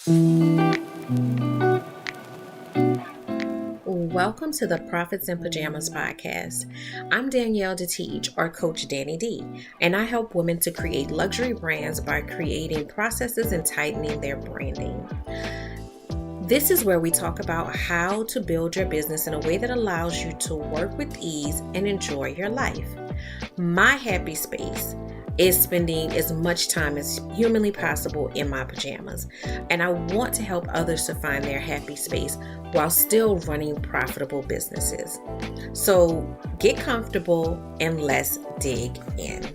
Welcome to the Profits in Pajamas podcast. I'm Danielle D, or Coach Danni D, and I help women to create luxury brands by creating processes and tightening their branding. This is where we talk about how to build your business in a way that allows you to work with ease and enjoy your life. My happy space is spending as much time as humanly possible in my pajamas, and I want to help others to find their happy space while still running profitable businesses. So get comfortable and let's dig in.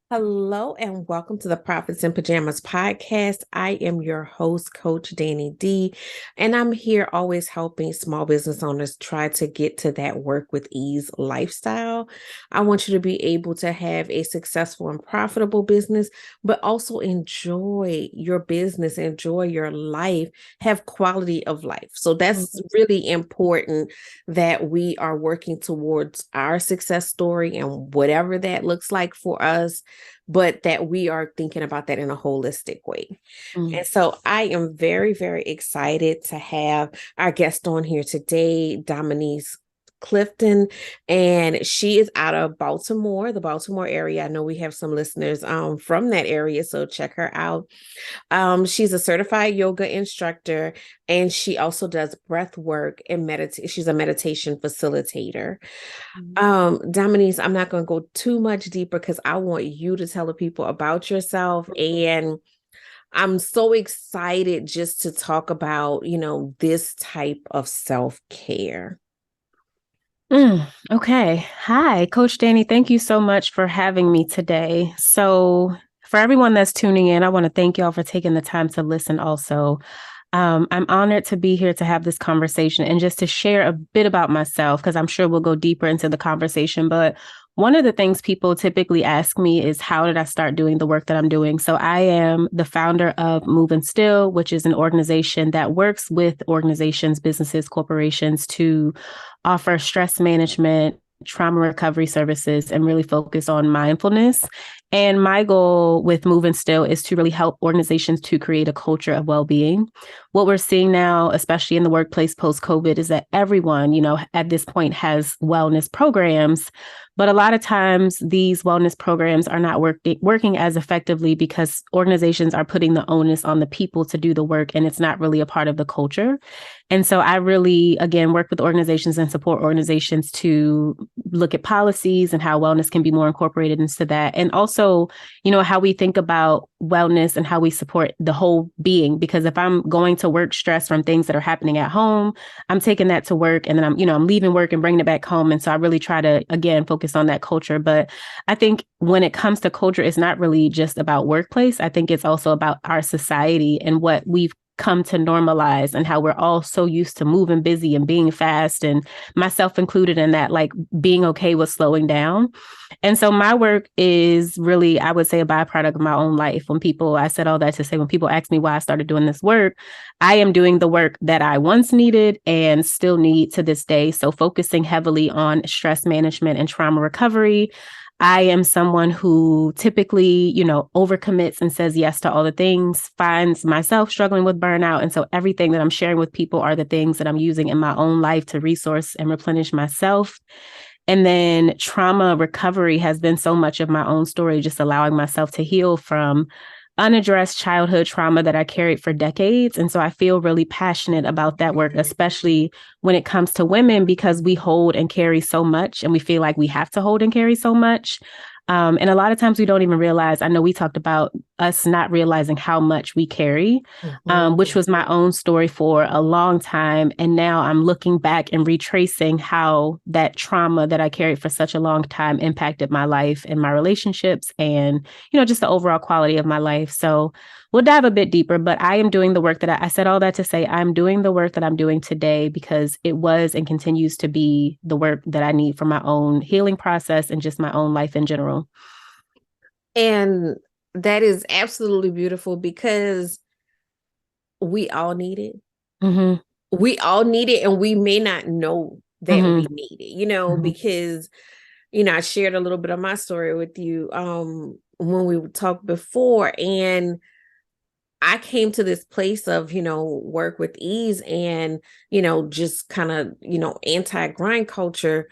Hello and welcome to the Profits in Pajamas podcast. I am your host, Coach Danni D, and I'm here always helping small business owners try to get to that work with ease lifestyle. I want you to be able to have a successful and profitable business, but also enjoy your business, enjoy your life, have quality of life. So that's really important that we are working towards our success story and whatever that looks like for us, but that we are thinking about that in a holistic way. And so I am very, very excited to have our guest on here today, Dominiece Clifton, and she is out of Baltimore, the Baltimore area. I know we have some listeners from that area, so check her out. She's a certified yoga instructor, and she also does breath work and meditate. She's a meditation facilitator. Dominiece, I'm not going to go too much deeper because I want you to tell the people about yourself. And I'm so excited just to talk about, this type of self-care. Okay. Hi, Coach Danni. Thank you so much for having me today. So for everyone that's tuning in, I want to thank y'all for taking the time to listen also. I'm honored to be here to have this conversation and just to share a bit about myself, because I'm sure we'll go deeper into the conversation. But one of the things people typically ask me is, how did I start doing the work that I'm doing? So I am the founder of Move and Still, which is an organization that works with organizations, businesses, corporations to offer stress management, trauma recovery services, and really focus on mindfulness. And my goal with Move and Still is to really help organizations to create a culture of well-being. What we're seeing now, especially in the workplace post-COVID, is that everyone, at this point has wellness programs. But a lot of times these wellness programs are not working as effectively because organizations are putting the onus on the people to do the work, and it's not really a part of the culture. And so I really, again, work with organizations and support organizations to look at policies and how wellness can be more incorporated into that. And also, how we think about wellness and how we support the whole being. Because if I'm going to work stressed from things that are happening at home, I'm taking that to work, and then I'm leaving work and bringing it back home. And so I really try to, again, focus on that culture. But I think when it comes to culture, it's not really just about workplace. I think it's also about our society and what we've come to normalize, and how we're all so used to moving busy and being fast, and myself included in that, like being okay with slowing down. And so my work is really, I would say, a byproduct of my own life. I said all that to say, when people ask me why I started doing this work, I am doing the work that I once needed and still need to this day. So focusing heavily on stress management and trauma recovery. I am someone who typically, overcommits and says yes to all the things, finds myself struggling with burnout. And so everything that I'm sharing with people are the things that I'm using in my own life to resource and replenish myself. And then trauma recovery has been so much of my own story, just allowing myself to heal from unaddressed childhood trauma that I carried for decades. And so I feel really passionate about that work, especially when it comes to women, because we hold and carry so much, and we feel like we have to hold and carry so much. And a lot of times we don't even realize. I know we talked about us not realizing how much we carry, which was my own story for a long time. And now I'm looking back and retracing how that trauma that I carried for such a long time impacted my life and my relationships and, just the overall quality of my life. So we'll dive a bit deeper, but I am doing the work that I said all that to say I'm doing the work that I'm doing today because it was and continues to be the work that I need for my own healing process and just my own life in general. And that is absolutely beautiful because we all need it. We all need it, and we may not know that we need it, because I shared a little bit of my story with you when we talked before, and I came to this place of, work with ease and, just kind of, anti-grind culture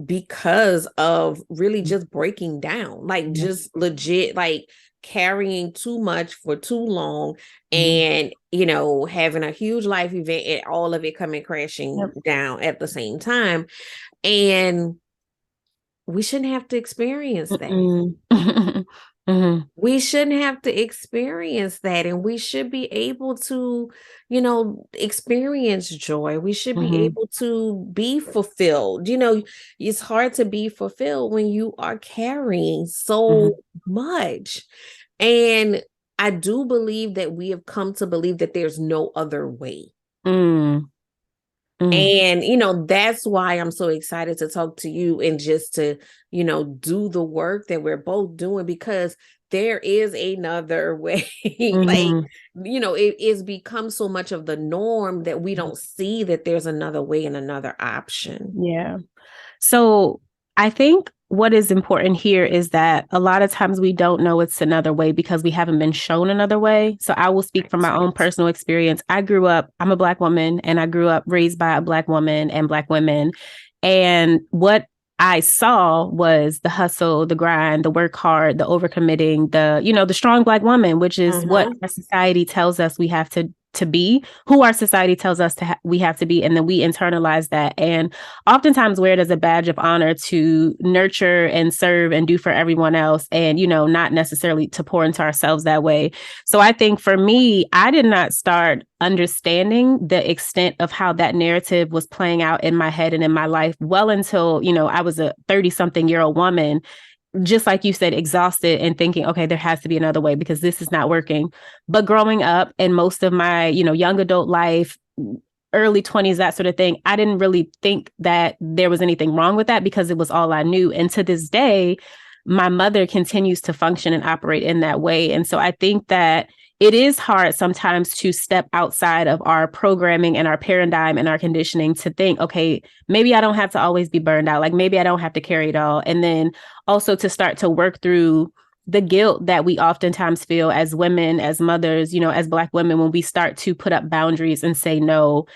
because of really just breaking down, like just legit, like carrying too much for too long and, having a huge life event and all of it coming crashing down at the same time. And we shouldn't have to experience that. We shouldn't have to experience that. And we should be able to, experience joy. We should be able to be fulfilled. It's hard to be fulfilled when you are carrying so much. And I do believe that we have come to believe that there's no other way. And, that's why I'm so excited to talk to you and just to, do the work that we're both doing, because there is another way. Like, it's become so much of the norm that we don't see that there's another way and another option. Yeah. So I think what is important here is that a lot of times we don't know it's another way because we haven't been shown another way. So I will speak from my own personal experience. I'm a Black woman, and I grew up raised by a Black woman and Black women. And what I saw was the hustle, the grind, the work hard, the overcommitting, the strong Black woman, which is what our society tells us we have to be, who our society tells us we have to be, and then we internalize that and oftentimes wear it as a badge of honor to nurture and serve and do for everyone else, and not necessarily to pour into ourselves that way. So I think for me, I did not start understanding the extent of how that narrative was playing out in my head and in my life well until I was a 30-something-year-old woman, just like you said, exhausted and thinking, okay, there has to be another way because this is not working. But growing up and most of my, young adult life, early 20s, that sort of thing, I didn't really think that there was anything wrong with that because it was all I knew. And to this day, my mother continues to function and operate in that way. And so I think that it is hard sometimes to step outside of our programming and our paradigm and our conditioning to think, okay, maybe I don't have to always be burned out. Like maybe I don't have to carry it all. And then also to start to work through the guilt that we oftentimes feel as women, as mothers, as Black women, when we start to put up boundaries and say no,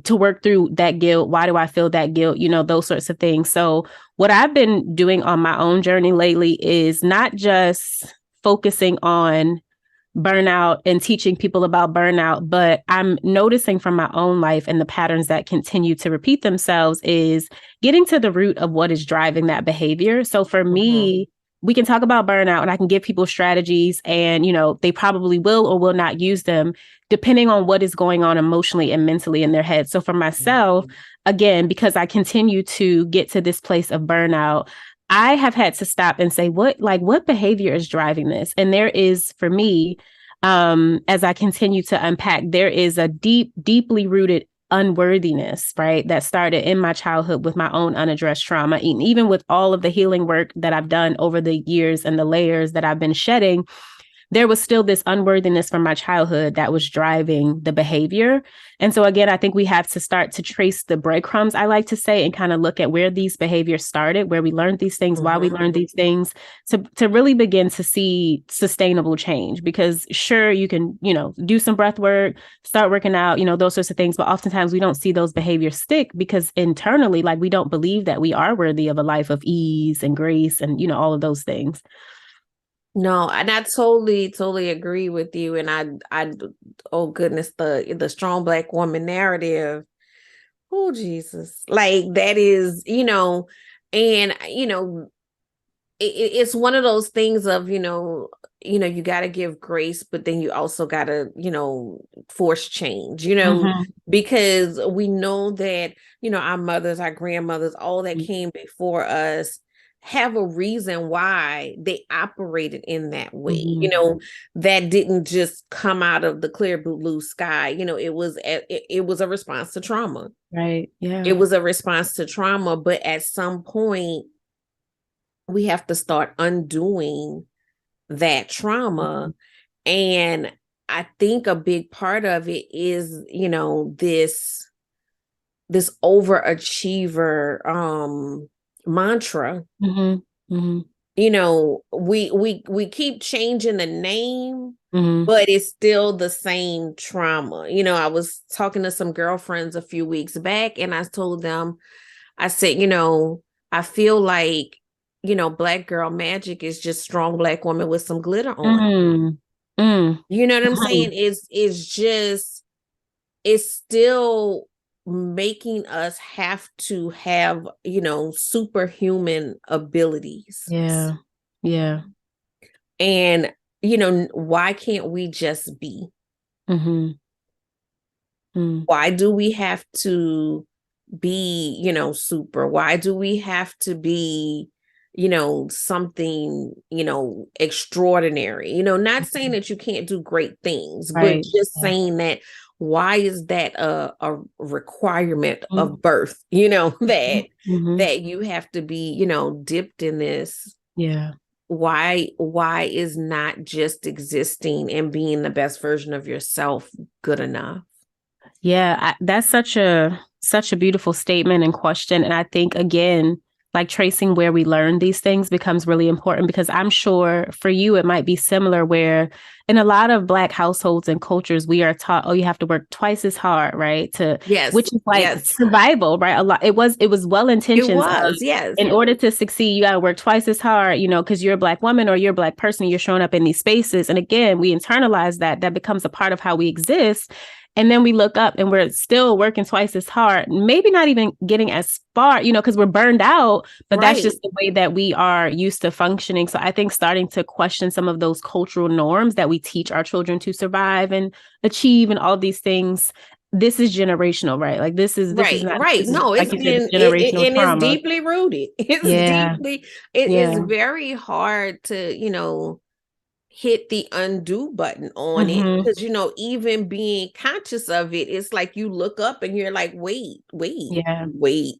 to work through that guilt. Why do I feel that guilt? Those sorts of things. So what I've been doing on my own journey lately is not just focusing on burnout and teaching people about burnout, but I'm noticing from my own life and the patterns that continue to repeat themselves is getting to the root of what is driving that behavior. So for me, we can talk about burnout and I can give people strategies and, they probably will or will not use them depending on what is going on emotionally and mentally in their head. So for myself, again, because I continue to get to this place of burnout, I have had to stop and say, what behavior is driving this? And there is, for me, as I continue to unpack, there is a deeply rooted unworthiness, right? That started in my childhood with my own unaddressed trauma. And even with all of the healing work that I've done over the years and the layers that I've been shedding, there was still this unworthiness from my childhood that was driving the behavior. And so again, I think we have to start to trace the breadcrumbs, I like to say, and kind of look at where these behaviors started, where we learned these things, why we learned these things, to really begin to see sustainable change. Because sure, you can, do some breath work, start working out, those sorts of things. But oftentimes we don't see those behaviors stick because internally, like we don't believe that we are worthy of a life of ease and grace and, all of those things. No, and I totally agree with you. And I, oh goodness, the strong Black woman narrative. Oh, Jesus. Like that is, and, it's one of those things of, you got to give grace, but then you also got to, force change, because we know that, our mothers, our grandmothers, all that came before us have a reason why they operated in that way, that didn't just come out of the clear blue sky. It was a response to trauma. Right. Yeah. It was a response to trauma, but at some point we have to start undoing that trauma. And I think a big part of it is, this overachiever mantra. Mm-hmm. Mm-hmm. We keep changing the name, but it's still the same trauma. I was talking to some girlfriends a few weeks back, and I told them, I said, I feel like, Black girl magic is just strong Black woman with some glitter on. Mm-hmm. Mm-hmm. You know what I'm saying? It's still making us have to have, superhuman abilities. Yeah. Yeah. And, why can't we just be? Mm-hmm. Mm. Why do we have to be, super? Why do we have to be, something, extraordinary? Not saying that you can't do great things, but Right. just Yeah. saying that why is that a requirement Mm-hmm. of birth, Mm-hmm. that you have to be, dipped in this? Yeah. Why is not just existing and being the best version of yourself good enough? Yeah, that's such a beautiful statement and question. And I think, again, like tracing where we learn these things becomes really important, because I'm sure for you it might be similar, where in a lot of Black households and cultures we are taught, oh, you have to work twice as hard, right? Yes, Which is like yes, survival, right? A lot it was well it intentions of, was, yes. in order to succeed, you got to work twice as hard, because you're a Black woman or you're a Black person, you're showing up in these spaces. And again, we internalize that becomes a part of how we exist. And then we look up and we're still working twice as hard, maybe not even getting as far, because we're burned out, but that's Right. just the way that we are used to functioning. So I think starting to question some of those cultural norms that we teach our children to survive and achieve and all these things. This is generational, right? Like this is Right, not, right. this is, No, like you said, it's generational and it's trauma. deeply rooted. Yeah. It is Yeah. very hard to, hit the undo button on it, Mm-hmm. because, even being conscious of it, it's like you look up and you're like, Yeah. wait,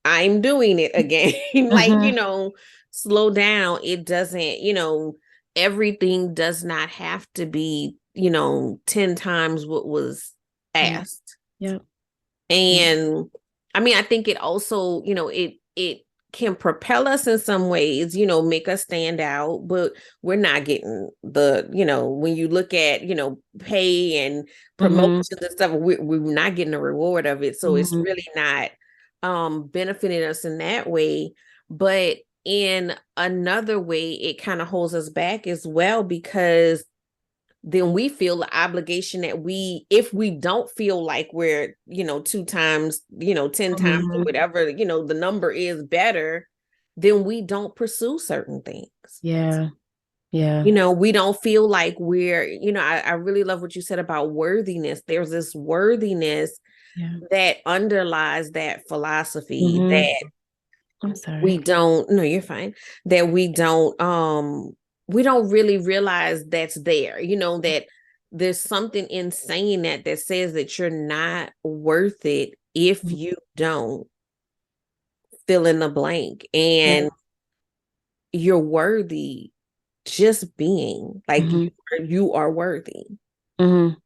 I'm doing it again. Like, Mm-hmm. slow down. It doesn't, everything does not have to be, 10 times what was Yeah. asked. Yeah. Yeah. And I mean, I think it also, it can propel us in some ways, make us stand out, but we're not getting the, when you look at, pay and Mm-hmm. promotions and stuff, we're not getting the reward of it. So it's Mm-hmm. really not benefiting us in that way. But in another way, it kind of holds us back as well, because then we feel the obligation that if we don't feel like we're, 2 times, 10 times or Mm-hmm. whatever, the number is better, then we don't pursue certain things. Yeah. Yeah. We don't feel like we're, I really love what you said about worthiness. There's this worthiness Yeah. that underlies that philosophy Mm-hmm. that I'm sorry. we don't, no, you're fine, that we don't really realize that's there, that there's something in saying that says that you're not worth it if you don't fill in the blank, Yeah. and you're worthy just being like, Mm-hmm. you are worthy. Mm-hmm.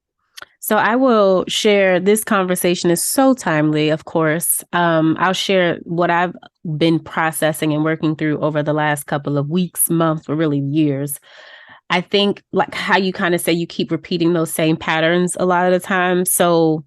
So I will share, this conversation is so timely, of course. I'll share what I've been processing and working through over the last couple of weeks, months, or really years. I think, like how you kind of say, you keep repeating those same patterns a lot of the time. So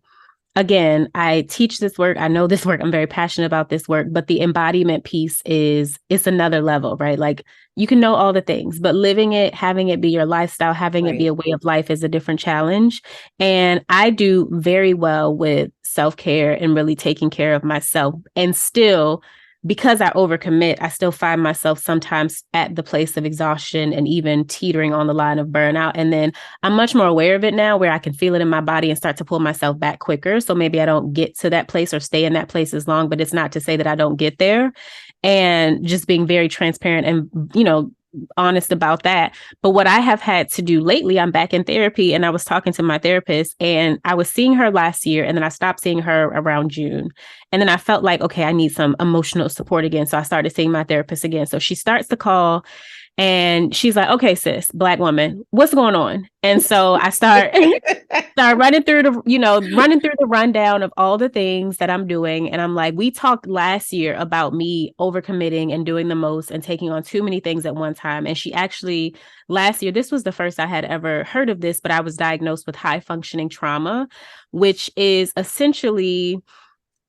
again, I teach this work. I know this work. I'm very passionate about this work, but the embodiment piece it's another level, right? Like you can know all the things, but living it, having it be your lifestyle, having it be Right. a way of life is a different challenge. And I do very well with self-care and really taking care of myself. And still, because I overcommit, I still find myself sometimes at the place of exhaustion and even teetering on the line of burnout. And then I'm much more aware of it now, where I can feel it in my body and start to pull myself back quicker. So maybe I don't get to that place or stay in that place as long, but it's not to say that I don't get there. And just being very transparent and, honest about that. But what I have had to do lately, I'm back in therapy, and I was talking to my therapist, and I was seeing her last year, and then I stopped seeing her around June. And then I felt like, okay, I need some emotional support again. So I started seeing my therapist again. So she starts the call, And she's like, okay, sis, Black woman, what's going on? And so I start running through the rundown of all the things that I'm doing. And I'm like, we talked last year about me overcommitting and doing the most and taking on too many things at one time. And she actually, last year, this was the first I had ever heard of this, but I was diagnosed with high functioning trauma, which is essentially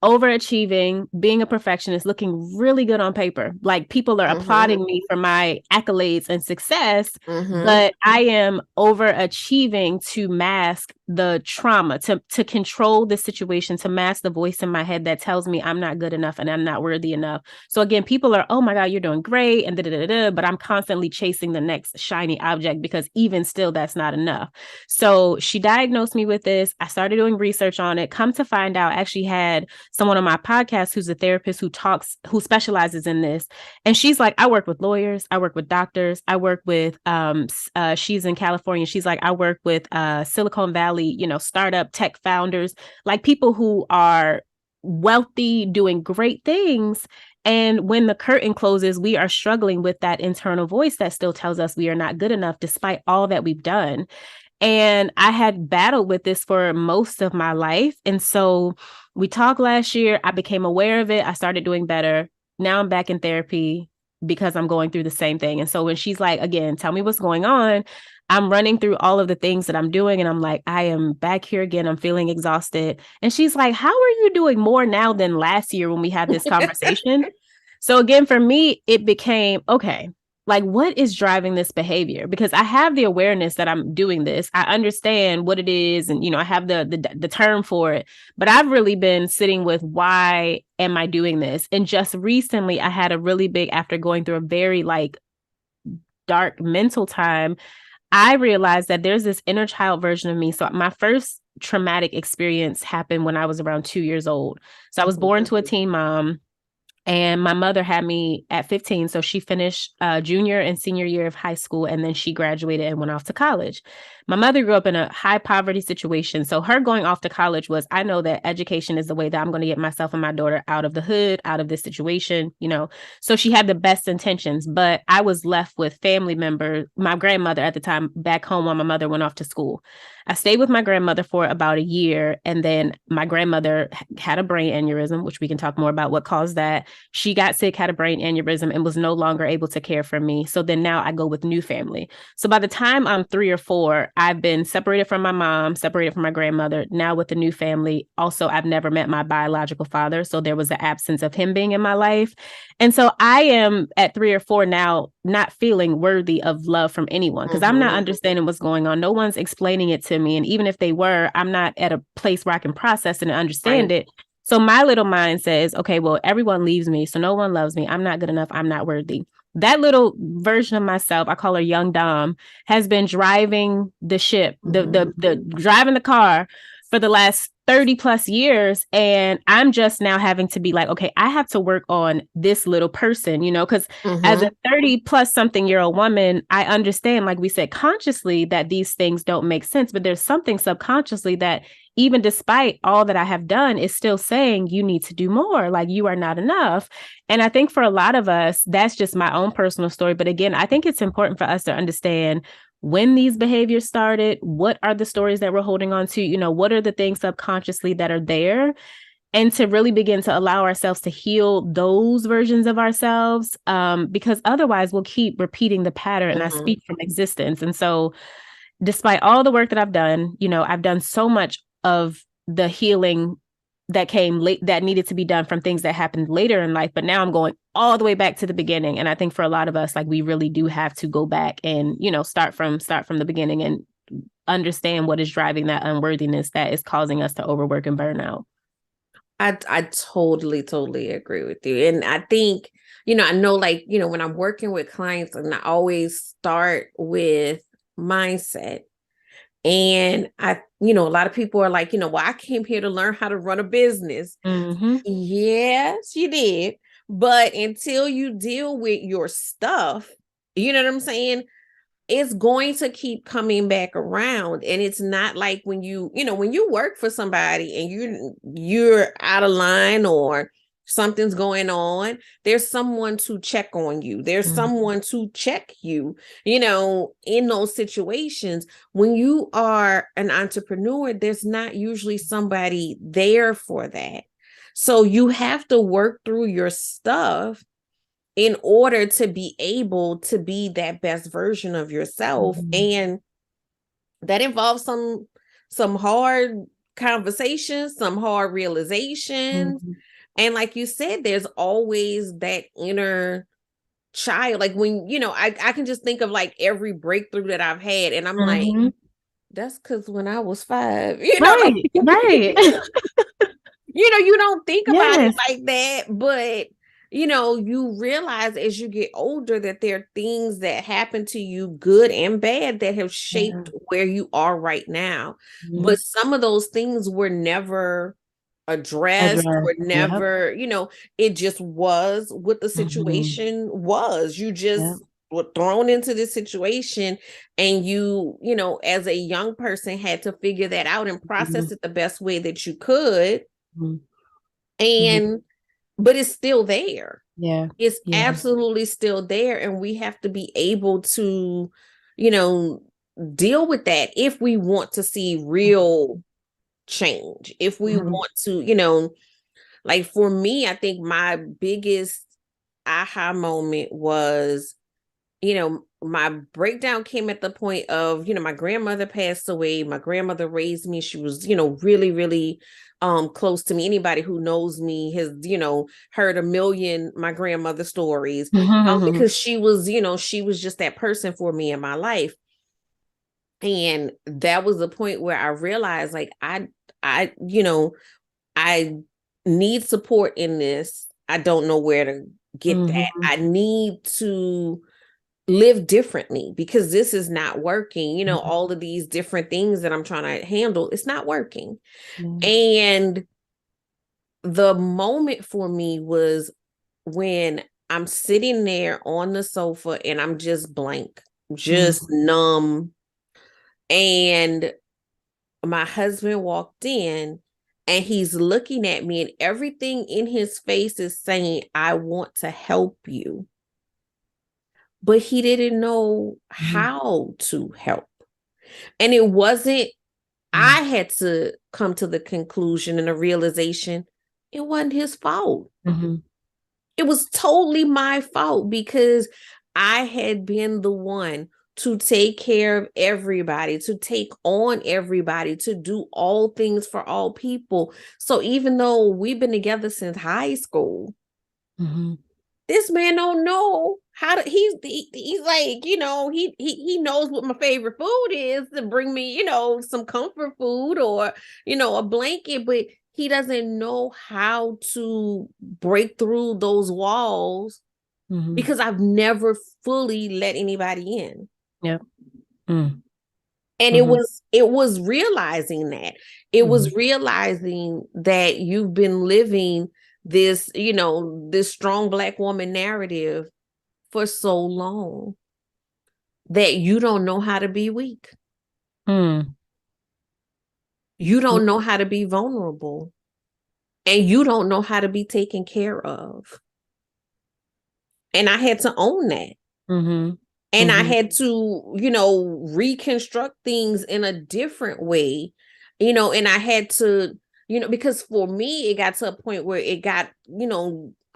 overachieving, being a perfectionist, looking really good on paper. Like people are applauding me for my accolades and success, but I am overachieving to mask the trauma, to control the situation, to mask the voice in my head that tells me I'm not good enough and I'm not worthy enough. So again, people are, oh my God, you're doing great, and but I'm constantly chasing the next shiny object because even still, that's not enough. So she diagnosed me with this. I started doing research on it. Come to find out, I actually had someone on my podcast who's a therapist who specializes in this. And she's like, I work with lawyers, I work with doctors, I work with, she's in California. She's like, I work with Silicon Valley, startup tech founders, like people who are wealthy, doing great things. And when the curtain closes, we are struggling with that internal voice that still tells us we are not good enough, despite all that we've done. And I had battled with this for most of my life. And so we talked last year. I became aware of it. I started doing better. Now I'm back in therapy because I'm going through the same thing. And so when she's like, again, tell me what's going on, I'm running through all of the things that I'm doing. And I'm like, I am back here again. I'm feeling exhausted. And she's like, how are you doing more now than last year when we had this conversation? So again, for me, it became, okay, like what is driving this behavior? Because I have the awareness that I'm doing this. I understand what it is. And, I have the term for it, but I've really been sitting with why am I doing this? And just recently I had a really big, after going through a very dark mental time, I realized that there's this inner child version of me. So my first traumatic experience happened when I was around 2 years old. So I was born to a teen mom. And my mother had me at 15. So she finished junior and senior year of high school. And then she graduated and went off to college. My mother grew up in a high poverty situation. So her going off to college was, I know that education is the way that I'm going to get myself and my daughter out of the hood, out of this situation, So she had the best intentions. But I was left with family members, my grandmother at the time, back home while my mother went off to school. I stayed with my grandmother for about a year. And then my grandmother had a brain aneurysm, which we can talk more about what caused that. She got sick, had a brain aneurysm, and was no longer able to care for me. So then now I go with new family. So by the time I'm 3 or 4, I've been separated from my mom, separated from my grandmother, now with the new family. Also, I've never met my biological father. So there was an absence of him being in my life. And so I am at 3 or 4 now, not feeling worthy of love from anyone because I'm not understanding what's going on. No one's explaining it to me. And even if they were, I'm not at a place where I can process it and understand it. So my little mind says, okay, well, everyone leaves me. So no one loves me. I'm not good enough. I'm not worthy. That little version of myself, I call her young Dom, has been driving the ship, the driving the car for the last 30 plus years. And I'm just now having to be like, okay, I have to work on this little person, because as a 30 plus something year old woman, I understand, like we said, consciously that these things don't make sense, but there's something subconsciously that even despite all that I have done is still saying you need to do more, like you are not enough. And I think for a lot of us, that's just my own personal story. But again, I think it's important for us to understand when these behaviors started, what are the stories that we're holding on to, what are the things subconsciously that are there, and to really begin to allow ourselves to heal those versions of ourselves, because otherwise we'll keep repeating the pattern. And I speak from existence. And so despite all the work that I've done, I've done so much of the healing that came late, that needed to be done from things that happened later in life. But now I'm going all the way back to the beginning. And I think for a lot of us, like we really do have to go back and, start from the beginning and understand what is driving that unworthiness that is causing us to overwork and burn out. I totally agree with you. And I think, I know when I'm working with clients, and I always start with mindset. And a lot of people are like, well, I came here to learn how to run a business. Yes, you did. But until you deal with your stuff, you know what I'm saying? It's going to keep coming back around. And it's not like when you work for somebody and you're out of line, or something's going on, there's someone to check on you. There's someone to check you, in those situations. When you are an entrepreneur, there's not usually somebody there for that. So you have to work through your stuff in order to be able to be that best version of yourself. And that involves some hard conversations, some hard realizations. And like you said, there's always that inner child. Like when, I can just think of like every breakthrough that I've had. And I'm like, that's because when I was 5, right. you don't think about it Yes. like that, but you realize as you get older that there are things that happen to you, good and bad, that have shaped where you are right now. But some of those things were never addressed, were never, it just was what the situation was. You just were thrown into this situation, and you as a young person had to figure that out and process it the best way that you could. And but it's still there. It's absolutely still there, and we have to be able to deal with that if we want to see real change. If we want to, like for me, I think my biggest aha moment was, my breakdown came at the point of, my grandmother passed away. My grandmother raised me. She was, really, really close to me. Anybody who knows me has, heard a million my grandmother stories, because she was, she was just that person for me in my life. And that was the point where I realized, like, I need support in this. I don't know where to get that. I need to live differently because this is not working. All of these different things that I'm trying to handle, it's not working. And the moment for me was when I'm sitting there on the sofa and I'm just blank, just numb. And my husband walked in and he's looking at me, and everything in his face is saying, I want to help you. But he didn't know how to help. And it wasn't, I had to come to the conclusion and the realization it wasn't his fault. It was totally my fault because I had been the one to take care of everybody, to take on everybody, to do all things for all people. So even though we've been together since high school, this man don't know how to. He's like, he knows what my favorite food is to bring me, some comfort food or a blanket, but he doesn't know how to break through those walls because I've never fully let anybody in. And it was realizing that. It was realizing that you've been living this, this strong Black woman narrative for so long that you don't know how to be weak. You don't know how to be vulnerable. And you don't know how to be taken care of. And I had to own that. And I had to, reconstruct things in a different way, and I had to, because for me, it got to a point where it got,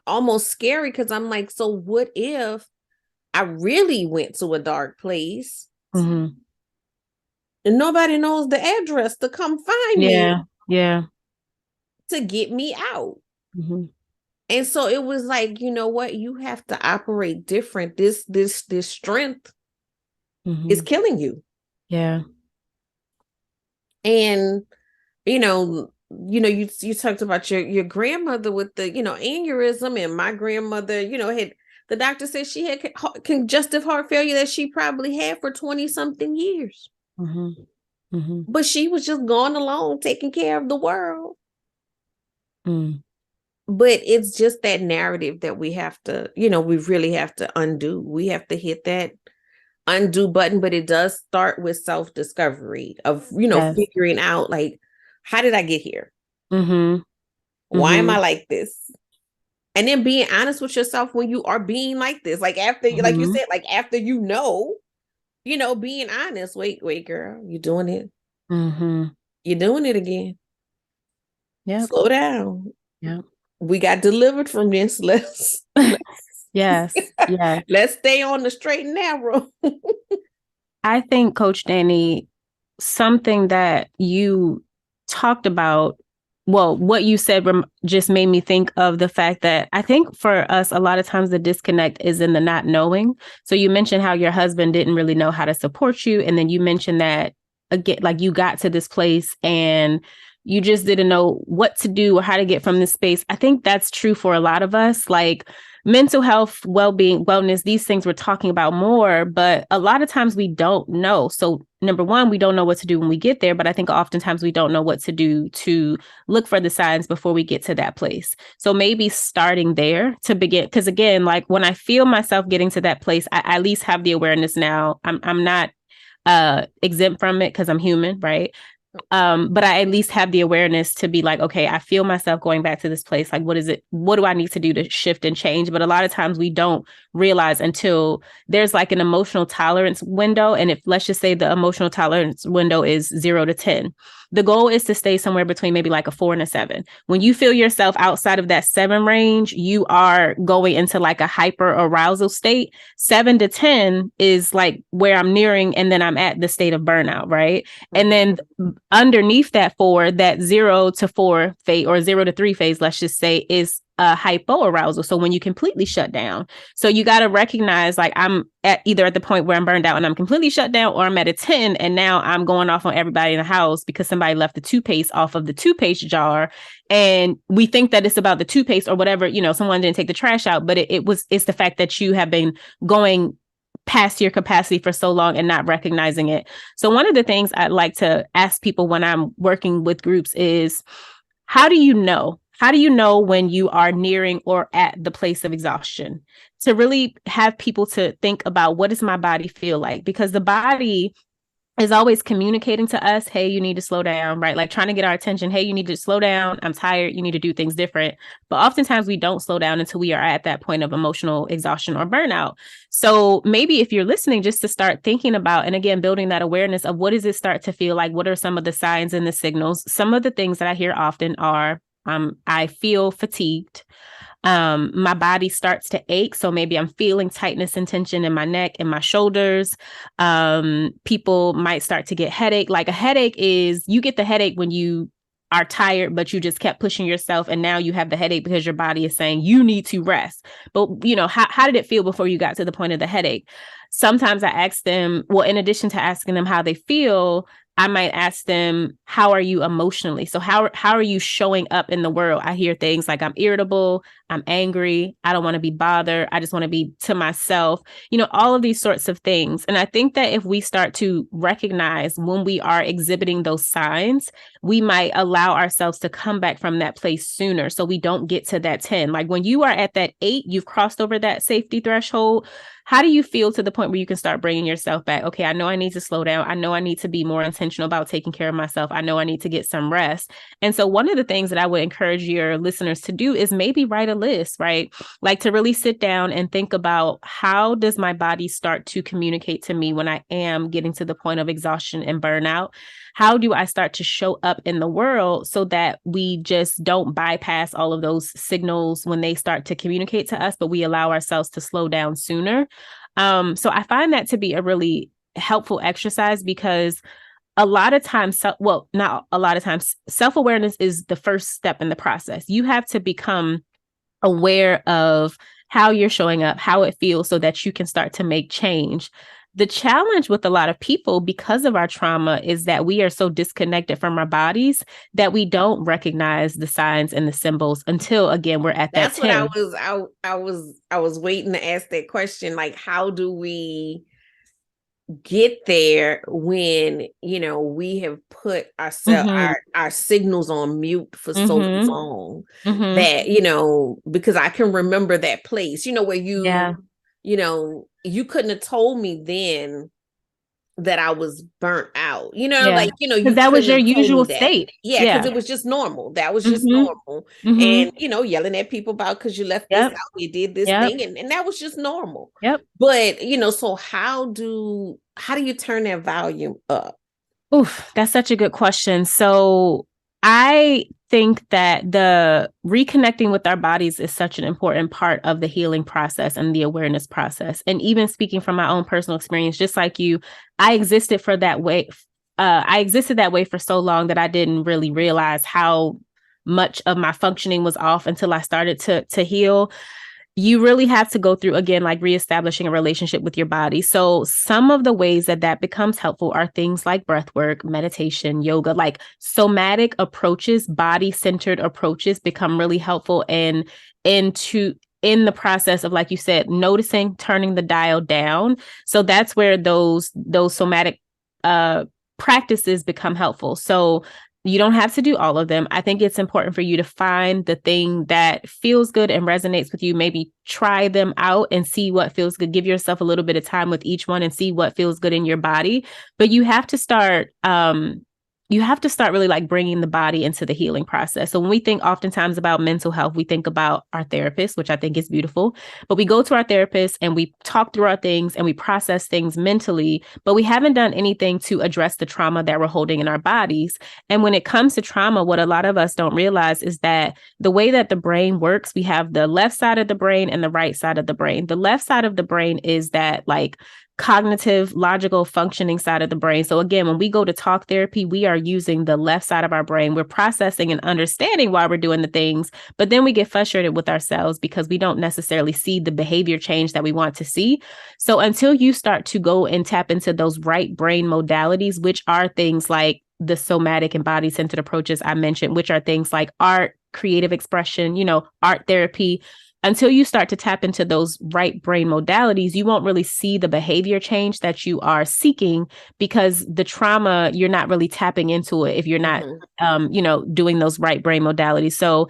almost scary because I'm like, so what if I really went to a dark place and nobody knows the address to come find me to get me out? And so it was like, you know what? You have to operate different. This strength is killing you. And, you talked about your grandmother with the, aneurysm, and my grandmother, had, the doctor said she had congestive heart failure that she probably had for 20 something years. But she was just going along taking care of the world. But it's just that narrative that we have to, we really have to undo. We have to hit that undo button, but it does start with self-discovery of, figuring out, like, how did I get here? Why am I like this? And then being honest with yourself when you are being like this, like after, like you said, like after being honest. Wait, girl, you doing it? You're doing it again. Yep. Slow down. Yep. We got delivered from this. Yes. Yeah. Let's stay on the straight and narrow. I think, Coach Danni, something that you talked about, well, what you said just made me think of the fact that I think for us, a lot of times the disconnect is in the not knowing. So you mentioned how your husband didn't really know how to support you. And then you mentioned that, again, like you got to this place and you just didn't know what to do or how to get from this space. I think that's true for a lot of us. Like mental health, well-being, wellness, these things we're talking about more, but a lot of times we don't know. So number one, we don't know what to do when we get there, but I think oftentimes we don't know what to do to look for the signs before we get to that place. So maybe starting there to begin, because again, like when I feel myself getting to that place, I at least have the awareness now. I'm not exempt from it because I'm human, right? But I at least have the awareness to be like, okay, I feel myself going back to this place. Like, what is it? What do I need to do to shift and change? But a lot of times we don't realize until there's like an emotional tolerance window. And if let's just say the emotional tolerance window is 0 to 10, the goal is to stay somewhere between maybe like a 4 and a 7. When you feel yourself outside of that 7 range, you are going into like a hyper arousal state. 7 to 10 is like where I'm nearing, and then I'm at the state of burnout, right? And then underneath that 4, that 0 to 4 phase or 0 to 3 phase, let's just say, is a hypoarousal. So when you completely shut down. So you got to recognize like I'm at the point where I'm burned out and I'm completely shut down, or I'm at a 10 and now I'm going off on everybody in the house because somebody left the toothpaste off of the toothpaste jar. And we think that it's about the toothpaste or whatever, someone didn't take the trash out, but it's the fact that you have been going past your capacity for so long and not recognizing it. So one of the things I'd like to ask people when I'm working with groups is, how do you know? How do you know when you are nearing or at the place of exhaustion? To really have people to think about, what does my body feel like? Because the body is always communicating to us, hey, you need to slow down, right? Like trying to get our attention. Hey, you need to slow down. I'm tired. You need to do things different. But oftentimes we don't slow down until we are at that point of emotional exhaustion or burnout. So maybe if you're listening, just to start thinking about, and again, building that awareness of what does it start to feel like? What are some of the signs and the signals? Some of the things that I hear often are, I feel fatigued. My body starts to ache. So maybe I'm feeling tightness and tension in my neck and my shoulders. People might start to get headache. Like a headache is, you get the headache when you are tired, but you just kept pushing yourself. And now you have the headache because your body is saying you need to rest. But how did it feel before you got to the point of the headache? Sometimes I ask them, well, in addition to asking them how they feel, I might ask them, how are you emotionally? So how are you showing up in the world? I hear things like, I'm irritable, I'm angry, I don't want to be bothered, I just want to be to myself, all of these sorts of things. And I think that if we start to recognize when we are exhibiting those signs, we might allow ourselves to come back from that place sooner so we don't get to that 10. Like when you are at that 8, you've crossed over that safety threshold. How do you feel to the point where you can start bringing yourself back? Okay, I know I need to slow down. I know I need to be more intentional about taking care of myself. I know I need to get some rest. And so one of the things that I would encourage your listeners to do is maybe write a list, right? Like to really sit down and think about, how does my body start to communicate to me when I am getting to the point of exhaustion and burnout? How do I start to show up in the world so that we just don't bypass all of those signals when they start to communicate to us, but we allow ourselves to slow down sooner? So I find that to be a really helpful exercise, because a lot of times, not a lot of times, self-awareness is the first step in the process. You have to become aware of how you're showing up, how it feels, so that you can start to make change. The challenge with a lot of people, because of our trauma, is that we are so disconnected from our bodies that we don't recognize the signs and the symbols until, again, we're at that 10. That's what I was waiting to ask that question. Like, how do we get there when we have put ourselves our signals on mute for so long that because I can remember that place where you couldn't have told me then that I was burnt out, Yeah. you Because that was couldn't your have told usual me that. state. Yeah, because Yeah. it was just normal. That was just Mm-hmm. normal. Mm-hmm. And, yelling at people about because you left this Yep. out, you did this Yep. thing, and that was just normal. Yep. But, so how do you turn that volume up? Oof, that's such a good question. So I think that the reconnecting with our bodies is such an important part of the healing process and the awareness process. And even speaking from my own personal experience, just like you, I existed for that way. I existed that way for so long that I didn't really realize how much of my functioning was off until I started to heal. You really have to go through, again, like reestablishing a relationship with your body. So some of the ways that becomes helpful are things like breath work, meditation, yoga, like somatic approaches, body centered approaches become really helpful in the process of, like you said, noticing, turning the dial down. So that's where those somatic practices become helpful. So you don't have to do all of them. I think it's important for you to find the thing that feels good and resonates with you. Maybe try them out and see what feels good. Give yourself a little bit of time with each one and see what feels good in your body. But you have to start really like bringing the body into the healing process. So when we think oftentimes about mental health, we think about our therapist, which I think is beautiful, but we go to our therapist and we talk through our things and we process things mentally, but we haven't done anything to address the trauma that we're holding in our bodies. And when it comes to trauma, what a lot of us don't realize is that the way that the brain works, we have the left side of the brain and the right side of the brain. The left side of the brain is that like cognitive, logical, functioning side of the brain. So again, when we go to talk therapy, we are using the left side of our brain. We're processing and understanding why we're doing the things, but then we get frustrated with ourselves because we don't necessarily see the behavior change that we want to see. So until you start to go and tap into those right brain modalities, which are things like the somatic and body centered approaches I mentioned, which are things like art, creative expression, art therapy, until you start to tap into those right brain modalities, you won't really see the behavior change that you are seeking because the trauma, you're not really tapping into it if you're not, doing those right brain modalities. So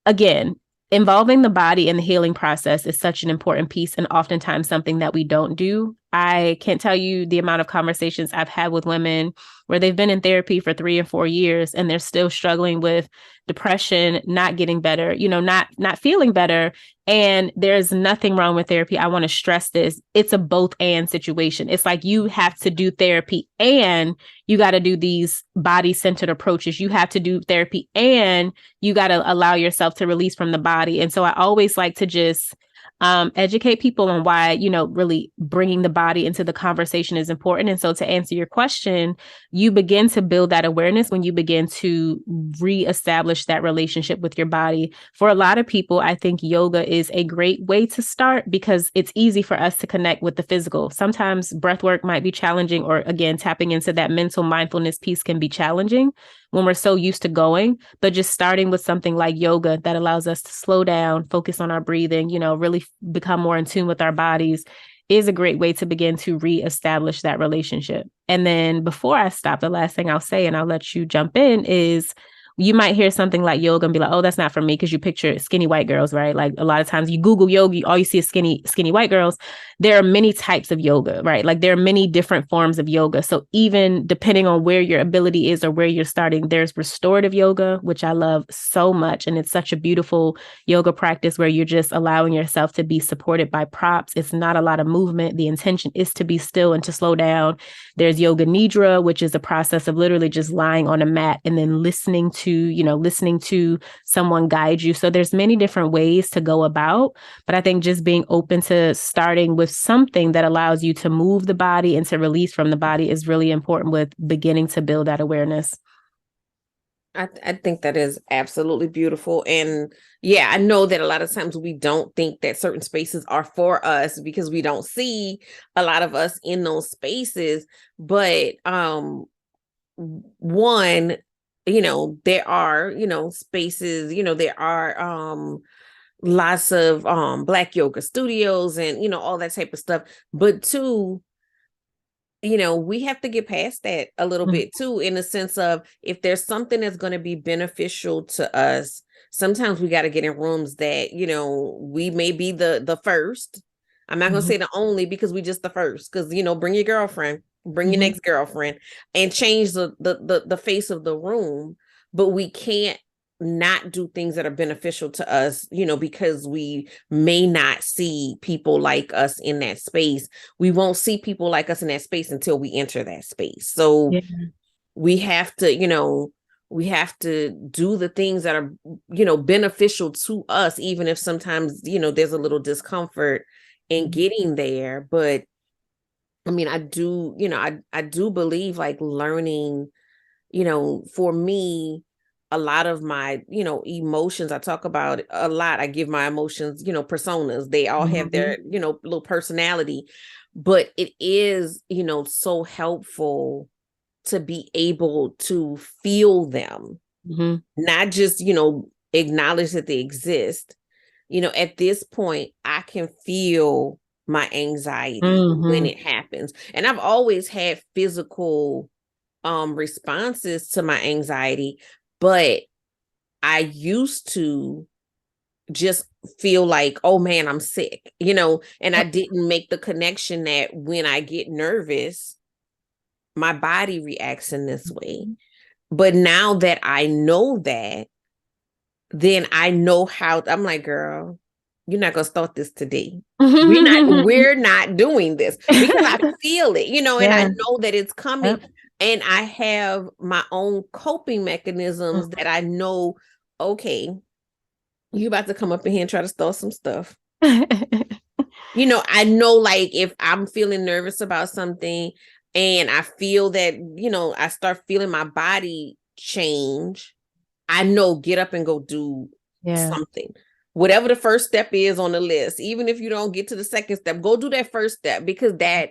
again, involving the body in the healing process is such an important piece and oftentimes something that we don't do. I can't tell you the amount of conversations I've had with women where they've been in therapy for 3 and 4 years and they're still struggling with depression, not getting better, not feeling better. And there's nothing wrong with therapy. I want to stress this. It's a both and situation. It's like you have to do therapy and you got to do these body centered approaches. You have to do therapy and you got to allow yourself to release from the body. And so I always like to just educate people on why, really bringing the body into the conversation is important. And so to answer your question, you begin to build that awareness when you begin to reestablish that relationship with your body. For a lot of people, I think yoga is a great way to start because it's easy for us to connect with the physical. Sometimes breath work might be challenging, or again, tapping into that mental mindfulness piece can be challenging when we're so used to going, but just starting with something like yoga that allows us to slow down, focus on our breathing, really become more in tune with our bodies is a great way to begin to reestablish that relationship. And then before I stop, the last thing I'll say, and I'll let you jump in, is you might hear something like yoga and be like, oh, that's not for me, because you picture skinny white girls, right? Like a lot of times you Google yoga, all you see is skinny white girls. There are many types of yoga, right? Like there are many different forms of yoga. So even depending on where your ability is or where you're starting, there's restorative yoga, which I love so much. And it's such a beautiful yoga practice where you're just allowing yourself to be supported by props. It's not a lot of movement. The intention is to be still and to slow down. There's yoga nidra, which is a process of literally just lying on a mat and then listening to someone guide you. So there's many different ways to go about, but I think just being open to starting with something that allows you to move the body and to release from the body is really important with beginning to build that awareness. I think that is absolutely beautiful. And yeah, I know that a lot of times we don't think that certain spaces are for us because we don't see a lot of us in those spaces. But one, there are, spaces, there are lots of Black yoga studios and all that type of stuff. But two, we have to get past that a little bit too, in the sense of if there's something that's going to be beneficial to us, sometimes we got to get in rooms that, we may be the first. I'm not going to say the only because we just the first, because, bring your girlfriend. bring your next girlfriend, and change the face of the room. But we can't not do things that are beneficial to us, because we may not see people like us in that space. We won't see people like us in that space until we enter that space. So we have to, we have to do the things that are, beneficial to us, even if sometimes, there's a little discomfort in getting there. But I mean, I do, I do believe like learning, for me, a lot of my, emotions, I talk about a lot. I give my emotions, personas. They all have their, little personality, but it is, so helpful to be able to feel them, not just, acknowledge that they exist. At this point, I can feel my anxiety when it happens. And I've always had physical responses to my anxiety, but I used to just feel like, oh man, I'm sick, and I didn't make the connection that when I get nervous, my body reacts in this way. But now that I know that, then I know how. I'm like, girl, you're not gonna start this today. We're not doing this, because I feel it, and I know that it's coming. And I have my own coping mechanisms that I know, okay, you about to come up in here and try to start some stuff. I know, like, if I'm feeling nervous about something and I feel that, I start feeling my body change, I know, get up and go do something. Whatever the first step is on the list, even if you don't get to the second step, go do that first step, because that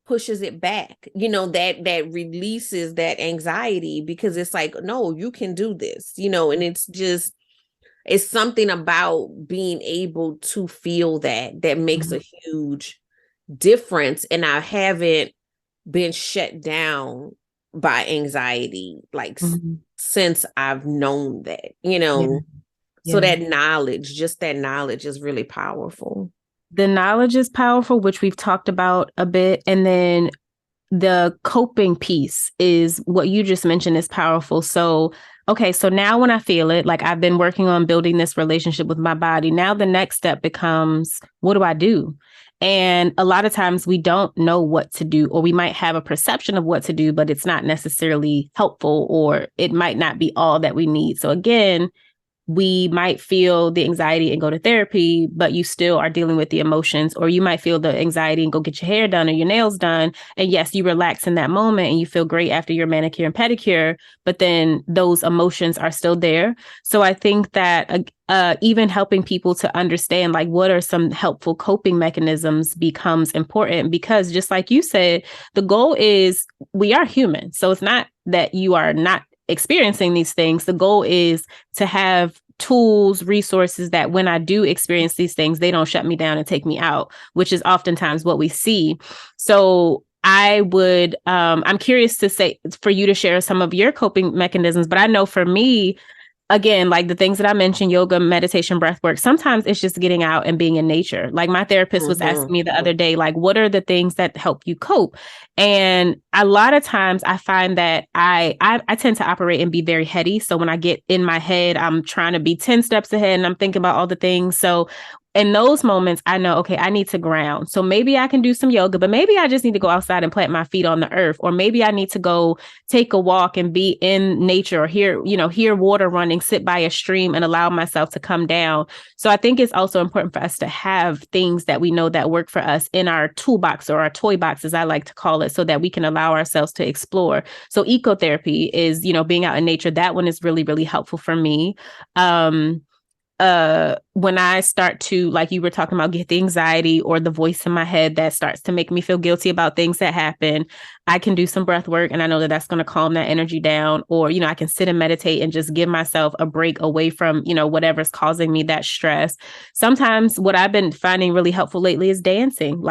pushes it back, that releases that anxiety, because it's like, no, you can do this, and it's something about being able to feel that makes a huge difference. And I haven't been shut down by anxiety, like since I've known that, so that knowledge, just that knowledge, is really powerful. The knowledge is powerful, which we've talked about a bit. And then the coping piece is what you just mentioned is powerful. So, okay, so now when I feel it, like I've been working on building this relationship with my body, now the next step becomes, what do I do? And a lot of times we don't know what to do, or we might have a perception of what to do, but it's not necessarily helpful, or it might not be all that we need. So again, we might feel the anxiety and go to therapy, but you still are dealing with the emotions. Or you might feel the anxiety and go get your hair done or your nails done. And yes, you relax in that moment and you feel great after your manicure and pedicure, but then those emotions are still there. So I think that even helping people to understand, like, what are some helpful coping mechanisms becomes important, because just like you said, the goal is, we are human. So it's not that you are not experiencing these things. The goal is to have tools, resources that when I do experience these things, they don't shut me down and take me out, which is oftentimes what we see. So I would, I'm curious to say, for you to share some of your coping mechanisms, but I know for me, again, like the things that I mentioned, yoga, meditation, breath work, sometimes it's just getting out and being in nature. Like my therapist was asking me the other day, like, what are the things that help you cope? And a lot of times I find that I tend to operate and be very heady. So when I get in my head, I'm trying to be 10 steps ahead and I'm thinking about all the things. So in those moments, I know, okay, I need to ground. So maybe I can do some yoga, but maybe I just need to go outside and plant my feet on the earth. Or maybe I need to go take a walk and be in nature, or hear water running, sit by a stream and allow myself to come down. So I think it's also important for us to have things that we know that work for us in our toolbox, or our toy box, as I like to call it, so that we can allow ourselves to explore. So ecotherapy is, being out in nature. That one is really, really helpful for me. When I start to, like you were talking about, get the anxiety or the voice in my head that starts to make me feel guilty about things that happen, I can do some breath work, and I know that that's going to calm that energy down. Or, I can sit and meditate and just give myself a break away from, whatever's causing me that stress. Sometimes what I've been finding really helpful lately is dancing,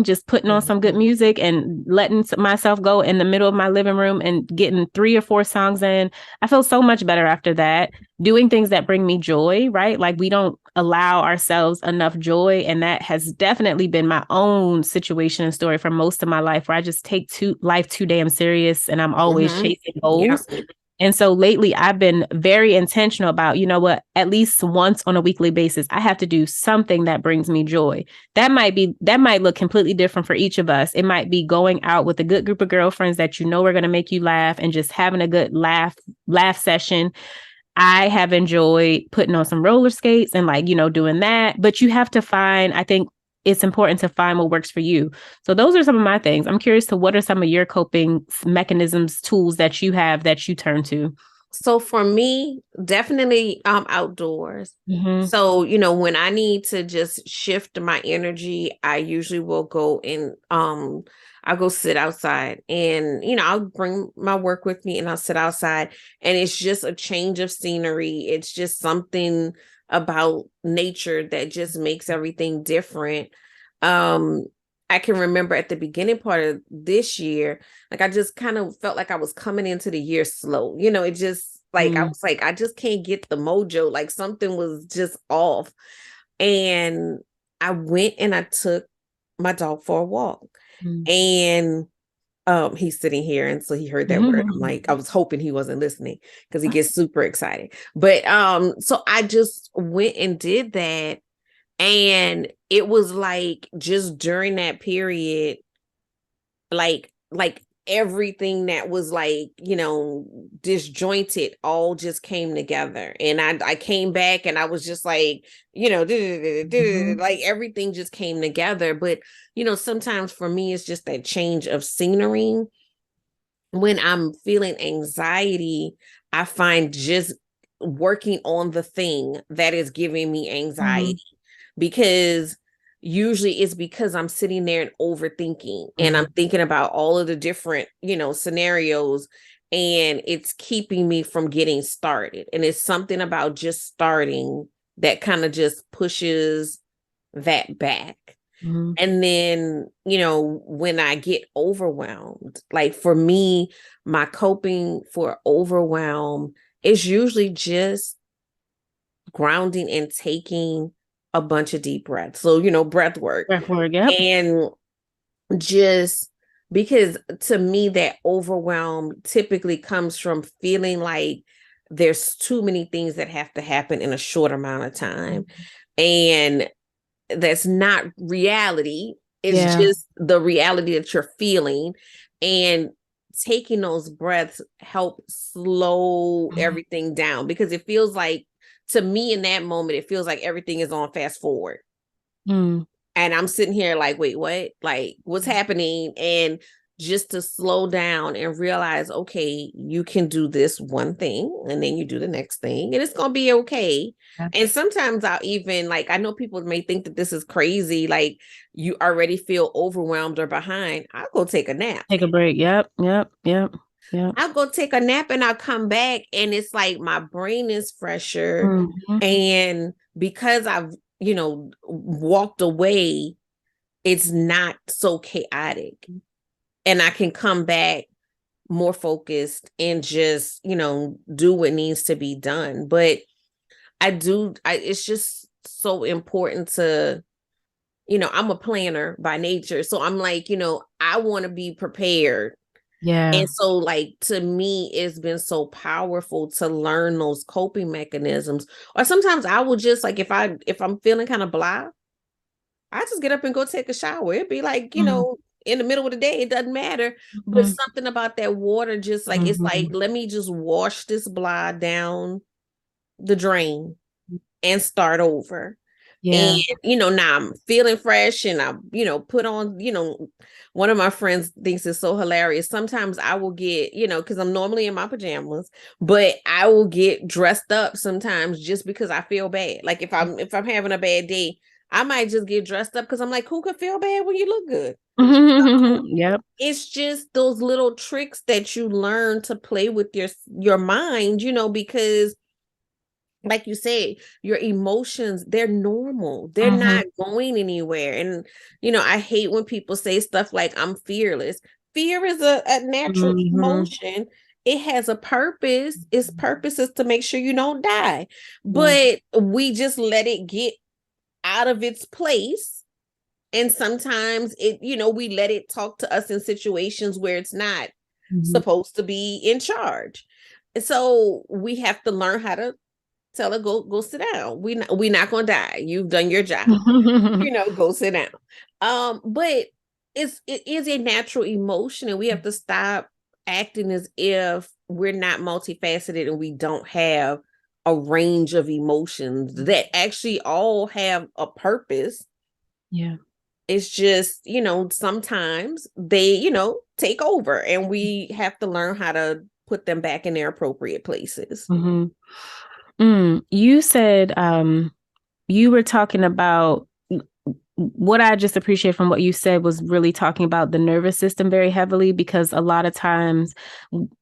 just putting on some good music and letting myself go in the middle of my living room and getting 3 or 4 songs in. I feel so much better after that. Doing things that bring me joy, right? Like we don't allow ourselves enough joy. And that has definitely been my own situation and story for most of my life, where I just take life too damn serious and I'm always chasing goals. Yep. And so lately I've been very intentional about, you know what, at least once on a weekly basis, I have to do something that brings me joy. That might look completely different for each of us. It might be going out with a good group of girlfriends that you know are going to make you laugh and just having a good laugh session. I have enjoyed putting on some roller skates and like, you know, doing that. But you have to find, I think it's important to find what works for you. So those are some of my things. I'm curious to what are some of your coping mechanisms, tools that you have that you turn to? So for me, definitely outdoors. Mm-hmm. So, you know, when I need to just shift my energy, I usually will go and I'll go sit outside, and you know, I'll bring my work with me and I'll sit outside, and it's just a change of scenery. It's just something about nature that just makes everything different. Um I can remember at the beginning part of this year, like I just kind of felt like I was coming into the year slow. You know, it just like I was like, I just can't get the mojo. Like something was just off. And I went and I took my dog for a walk. And he's sitting here, and so he heard that word. I'm like, I was hoping he wasn't listening because he gets super excited. But so I just went and did that. And it was like just during that period, like everything that was like, you know, disjointed all just came together. And I came back and I was just like, you know, like everything just came together. But, you know, sometimes for me, it's just that change of scenery. When I'm feeling anxiety, I find just working on the thing that is giving me anxiety, because usually it's because I'm sitting there and overthinking and I'm thinking about all of the different, you know, scenarios, and it's keeping me from getting started. And it's something about just starting that kind of just pushes that back. And then, you know, when I get overwhelmed, like for me, my coping for overwhelm is usually just grounding and taking a bunch of deep breaths. So, you know, breath work. Yep. And just because to me, that overwhelm typically comes from feeling like there's too many things that have to happen in a short amount of time. And that's not reality. It's just the reality that you're feeling. And taking those breaths help slow everything down, because it feels like, to me in that moment, it feels like everything is on fast forward. And I'm sitting here like, wait, what? Like, what's happening? And just to slow down and realize, okay, you can do this one thing and then you do the next thing and it's going to be okay. And sometimes I'll even, like, I know people may think that this is crazy, like you already feel overwhelmed or behind. I'll go take a nap. Take a break. Yep. I'll go take a nap and I'll come back and it's like my brain is fresher. And because I've, you know, walked away, it's not so chaotic. And I can come back more focused and just, you know, do what needs to be done. But it's just so important to, you know, I'm a planner by nature. So I'm like, you know, I want to be prepared. And so like, to me, it's been so powerful to learn those coping mechanisms. Or sometimes I will just like, if I'm feeling kind of blah, I just get up and go take a shower. It'd be like, you know, in the middle of the day, it doesn't matter. But something about that water, just like, it's like, let me just wash this blah down the drain and start over. And, you know, now I'm feeling fresh and I, you know, put on, you know, one of my friends thinks it's so hilarious. Sometimes I will get, you know, because I'm normally in my pajamas, but I will get dressed up sometimes just because I feel bad. Like if I'm having a bad day, I might just get dressed up because I'm like, who could feel bad when you look good? It's just those little tricks that you learn to play with your mind, you know, because like you said, your emotions, they're normal. They're not going anywhere. And, you know, I hate when people say stuff like, I'm fearless. Fear is a natural emotion. it has a purpose. Its purpose is to make sure you don't die. Yeah. But we just let it get out of its place. And sometimes we let it talk to us in situations where it's not Mhm. supposed to be in charge. So we have to learn how to tell her, go sit down. We not gonna die. You've done your job. Go sit down. But it is a natural emotion, and we have to stop acting as if we're not multifaceted and we don't have a range of emotions that actually all have a purpose. Yeah. It's just, sometimes they, take over, and we have to learn how to put them back in their appropriate places. Mm-hmm. You said you were talking about what I just appreciate from what you said was really talking about the nervous system very heavily, because a lot of times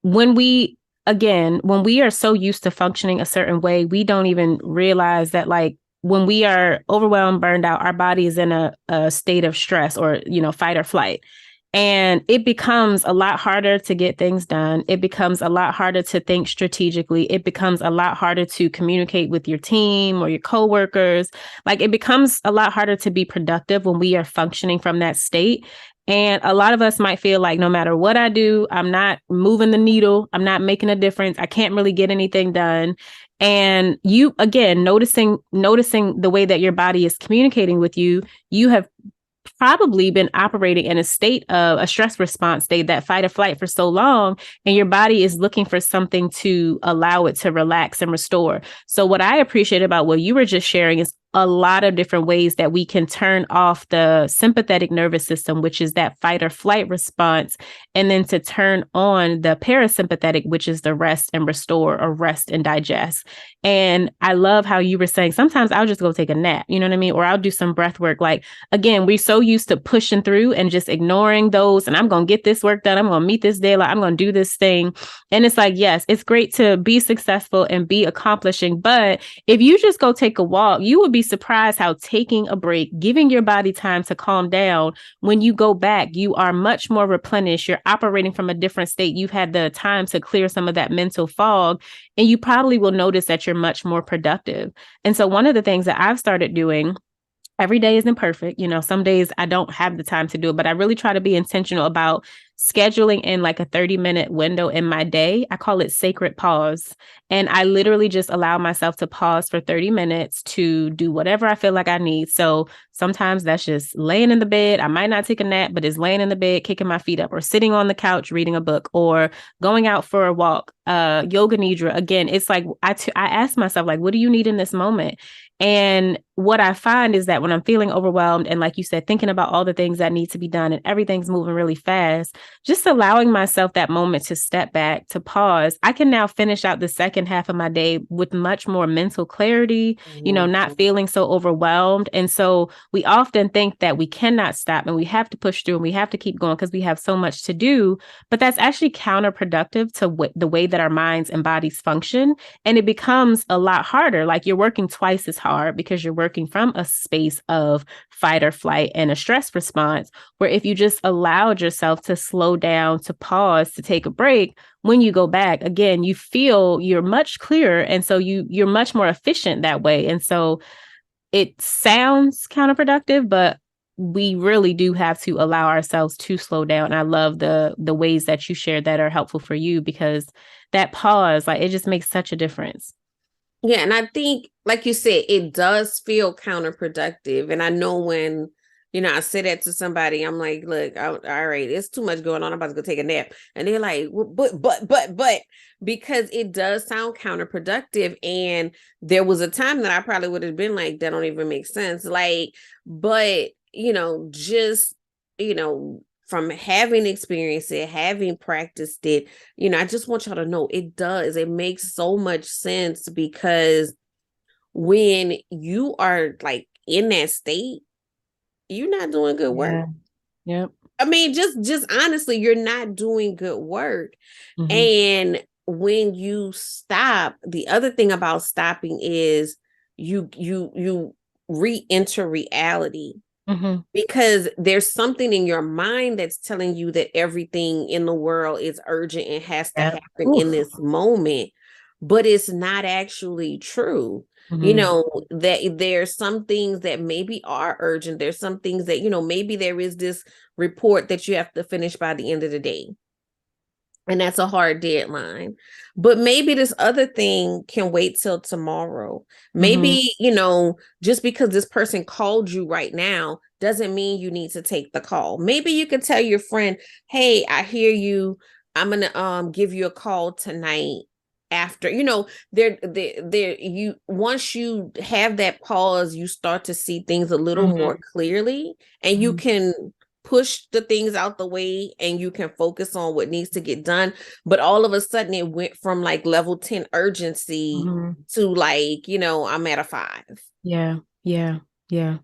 when we are so used to functioning a certain way, we don't even realize that, like, when we are overwhelmed, burned out, our body is in a state of stress or, fight or flight. And it becomes a lot harder to get things done. It becomes a lot harder to think strategically. It becomes a lot harder to communicate with your team or your coworkers. Like, it becomes a lot harder to be productive when we are functioning from that state. And a lot of us might feel like no matter what I do, I'm not moving the needle. I'm not making a difference. I can't really get anything done. And you, again, noticing the way that your body is communicating with you, you have probably been operating in a state of a stress response state, that fight or flight, for so long, and your body is looking for something to allow it to relax and restore. So what I appreciate about what you were just sharing is a lot of different ways that we can turn off the sympathetic nervous system, which is that fight or flight response, and then to turn on the parasympathetic, which is the rest and restore, or rest and digest. And I love how you were saying sometimes I'll just go take a nap, you know what I mean? Or I'll do some breath work. Like, again, we're so used to pushing through and just ignoring those. And I'm going to get this work done. I'm going to meet this deadline. I'm going to do this thing. And it's like, yes, it's great to be successful and be accomplishing. But if you just go take a walk, you would be surprised how taking a break, giving your body time to calm down, when you go back, you are much more replenished. You're operating from a different state. You've had the time to clear some of that mental fog, and you probably will notice that you're much more productive. And so one of the things that I've started doing, every day isn't perfect. Some days I don't have the time to do it, but I really try to be intentional about scheduling in like a 30-minute window in my day. I call it sacred pause. And I literally just allow myself to pause for 30 minutes to do whatever I feel like I need. So sometimes that's just laying in the bed. I might not take a nap, but it's laying in the bed, kicking my feet up, or sitting on the couch, reading a book, or going out for a walk. Yoga nidra. Again, it's like I ask myself, like, what do you need in this moment? And what I find is that when I'm feeling overwhelmed and, like you said, thinking about all the things that need to be done and everything's moving really fast, just allowing myself that moment to step back, to pause, I can now finish out the second half of my day with much more mental clarity, not feeling so overwhelmed. And so we often think that we cannot stop and we have to push through and we have to keep going because we have so much to do. But that's actually counterproductive to the way that our minds and bodies function. And it becomes a lot harder. Like, you're working twice as hard because you're working from a space of fight or flight and a stress response, where if you just allowed yourself to slow down, to pause, to take a break, when you go back again, you feel you're much clearer. And so you're much more efficient that way. And so it sounds counterproductive, but we really do have to allow ourselves to slow down. And I love the ways that you shared that are helpful for you, because that pause, like, it just makes such a difference. Yeah, and I think, like you said, it does feel counterproductive. And I know when, I say that to somebody, I'm like, look, all right, it's too much going on. I'm about to go take a nap. And they're like, well, but, because it does sound counterproductive. And there was a time that I probably would have been like, that don't even make sense. Like, but, just, from having experienced it, having practiced it, I just want y'all to know it makes so much sense, because when you are like in that state, you're not doing good work. Yep. I mean, just honestly, you're not doing good work. Mm-hmm. And when you stop, the other thing about stopping is you re-enter reality. Mm-hmm. because there's something in your mind that's telling you that everything in the world is urgent and has to Yeah. happen in Oof. this moment, but it's not actually true. You Mm-hmm. know, that there's some things that maybe are urgent. There's some things that, you know, maybe there is this report that you have to finish by the end of the day. And that's a hard deadline. But maybe this other thing can wait till tomorrow. Mm-hmm. Maybe, you know, just because this person called you right now doesn't mean you need to take the call. Maybe you can tell your friend, "Hey, I hear you. I'm going to give you a call tonight." After, you know, there you, once you have that pause, you start to see things a little more Mm-hmm. clearly, and you Mm-hmm. can push the things out the way and you can focus on what needs to get done. But all of a sudden it went from like level 10 urgency Mm-hmm. to like, you know, I'm at a 5. Yeah. Yeah. Yeah.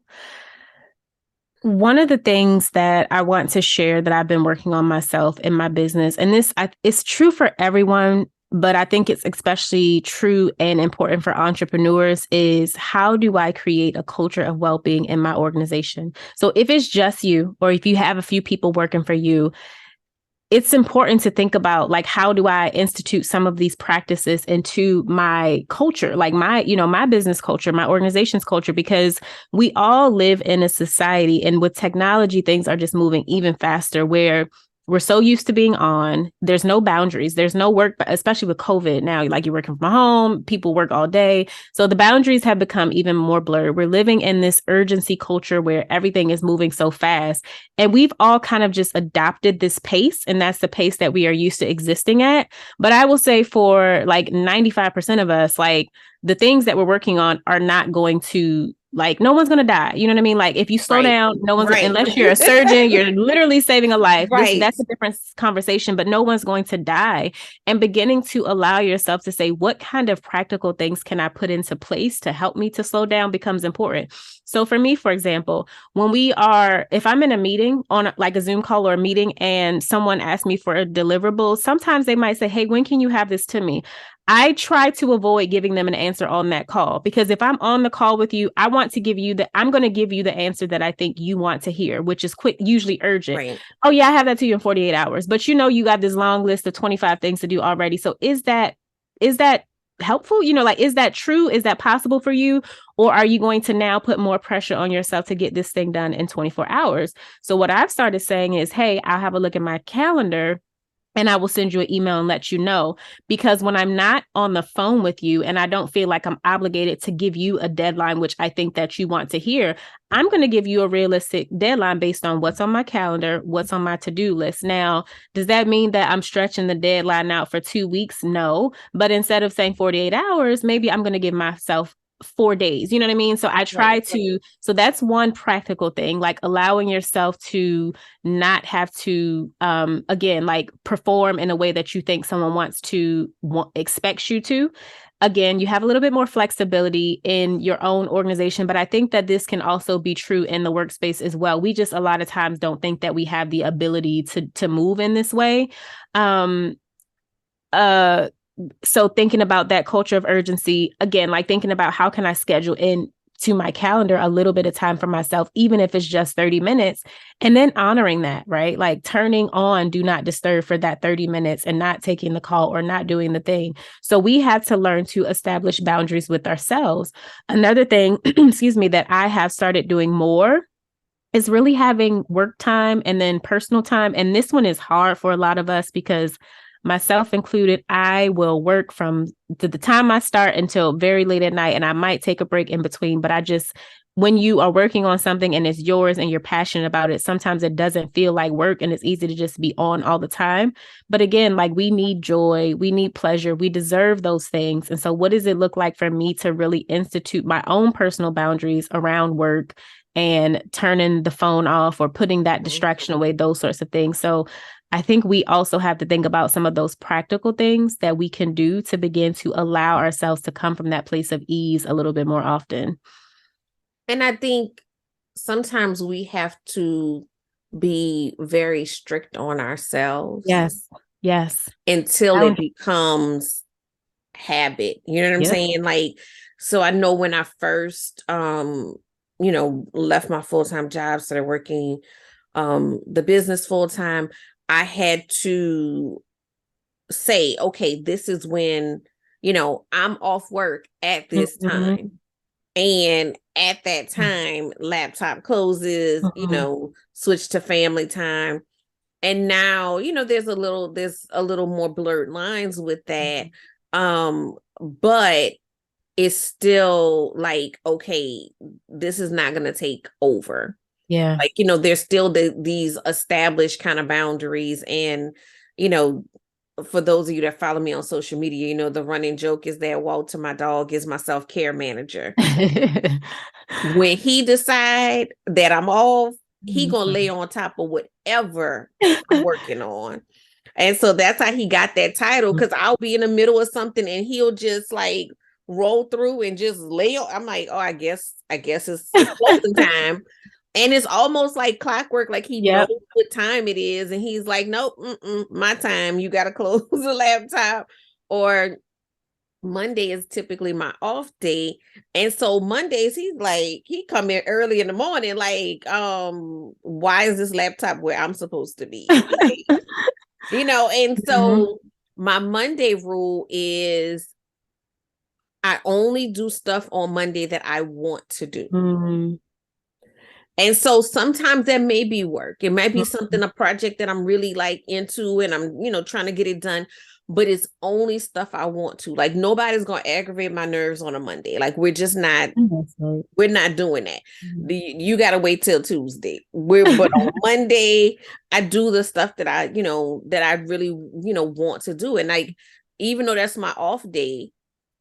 One of the things that I want to share that I've been working on myself in my business, and it's true for everyone, but I think it's especially true and important for entrepreneurs, is how do I create a culture of well-being in my organization? So if it's just you, or if you have a few people working for you, it's important to think about, like, how do I institute some of these practices into my culture, like my business culture, my organization's culture, because we all live in a society, and with technology, things are just moving even faster, where we're so used to being on. There's no boundaries. There's no work, especially with COVID now. Like, you're working from home, people work all day. So the boundaries have become even more blurred. We're living in this urgency culture where everything is moving so fast. And we've all kind of just adopted this pace, and that's the pace that we are used to existing at. But I will say, for like 95% of us, like, the things that we're working on are not going to, like, no one's going to die. You know what I mean? Like, if you slow Right. down, no one's, Right. unless you're a surgeon, you're literally saving a life. Right. That's a different conversation, but no one's going to die. And beginning to allow yourself to say, what kind of practical things can I put into place to help me to slow down, becomes important. So for me, for example, if I'm in a meeting, on like a Zoom call or a meeting, and someone asks me for a deliverable, sometimes they might say, "Hey, when can you have this to me?" I try to avoid giving them an answer on that call, because if I'm on the call with you, I'm going to give you the answer that I think you want to hear, which is quick, usually urgent. Right. "Oh yeah, I have that to you in 48 hours. But you got this long list of 25 things to do already. So is that helpful? Like, is that true? Is that possible for you? Or are you going to now put more pressure on yourself to get this thing done in 24 hours? So what I've started saying is, "Hey, I'll have a look at my calendar, and I will send you an email and let you know." Because when I'm not on the phone with you, and I don't feel like I'm obligated to give you a deadline, which I think that you want to hear, I'm going to give you a realistic deadline based on what's on my calendar, what's on my to-do list. Now, does that mean that I'm stretching the deadline out for 2 weeks? No. But instead of saying 48 hours, maybe I'm going to give myself 4 days. You know what I mean? So I try Right. to, so that's one practical thing, like allowing yourself to not have to, again, like, perform in a way that you think someone expects you to. Again, you have a little bit more flexibility in your own organization, but I think that this can also be true in the workspace as well. We just a lot of times don't think that we have the ability to move in this way. Um, uh, so thinking about that culture of urgency, again, like thinking about how can I schedule in to my calendar a little bit of time for myself, even if it's just 30 minutes, and then honoring that, right? Like turning on do not disturb for that 30 minutes and not taking the call or not doing the thing. So we have to learn to establish boundaries with ourselves. Another thing, excuse me, that I have started doing more is really having work time and then personal time. And this one is hard for a lot of us, because myself included, I will work from the time I start until very late at night, and I might take a break in between. But when you are working on something and it's yours and you're passionate about it, sometimes it doesn't feel like work, and it's easy to just be on all the time. But again, like, we need joy, we need pleasure, we deserve those things. And so what does it look like for me to really institute my own personal boundaries around work and turning the phone off or putting that distraction away, those sorts of things? So I think we also have to think about some of those practical things that we can do to begin to allow ourselves to come from that place of ease a little bit more often. And I think sometimes we have to be very strict on ourselves Yes. Yes. until it Boundaries. becomes habit. You know what I'm Yep. saying? Like, so I know when I first left my full-time job, started working the business full-time, I had to say, okay, this is when, I'm off work at this time. And at that time, laptop closes, switch to family time. And now, there's a little more blurred lines with that. But it's still like, okay, this is not going to take over. Yeah. Like, there's still these established kind of boundaries. And, for those of you that follow me on social media, the running joke is that Walter, my dog, is my self-care manager. When he decide that I'm off, he gonna lay on top of whatever I'm working on. And so that's how he got that title, because I'll be in the middle of something and he'll just like roll through and just lay on. I'm like, oh, I guess it's closing time. And it's almost like clockwork, like he knows what time it is. And he's like, nope, my time. You got to close the laptop. Or Monday is typically my off day. And so Mondays, he's like, he come in early in the morning, like, why is this laptop where I'm supposed to be? Like, and so my Monday rule is I only do stuff on Monday that I want to do. And so sometimes that may be work. It might be something, a project that I'm really like into and I'm, trying to get it done, but it's only stuff I want to. Like nobody's going to aggravate my nerves on a Monday. Like we're just not, we're not doing that. You got to wait till Tuesday. But on Monday, I do the stuff that I really, want to do. And like, even though that's my off day,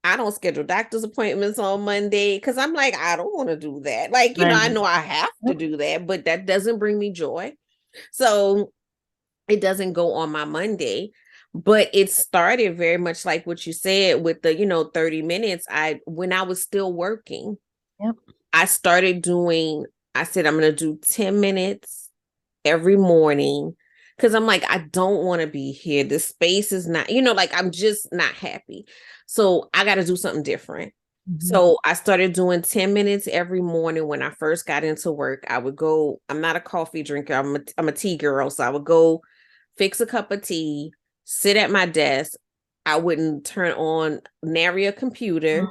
I don't schedule doctor's appointments on Monday because I'm like, I don't want to do that. Like, I know I have to do that, but that doesn't bring me joy. So it doesn't go on my Monday. But it started very much like what you said with the, 30 minutes. When I was still working, I started doing, I said, I'm going to do 10 minutes every morning. Cause I'm like, I don't want to be here. The space is not, like I'm just not happy. So I got to do something different. So I started doing 10 minutes every morning. When I first got into work, I would go, I'm not a coffee drinker. I'm a tea girl. So I would go fix a cup of tea, sit at my desk. I wouldn't turn on nary a computer,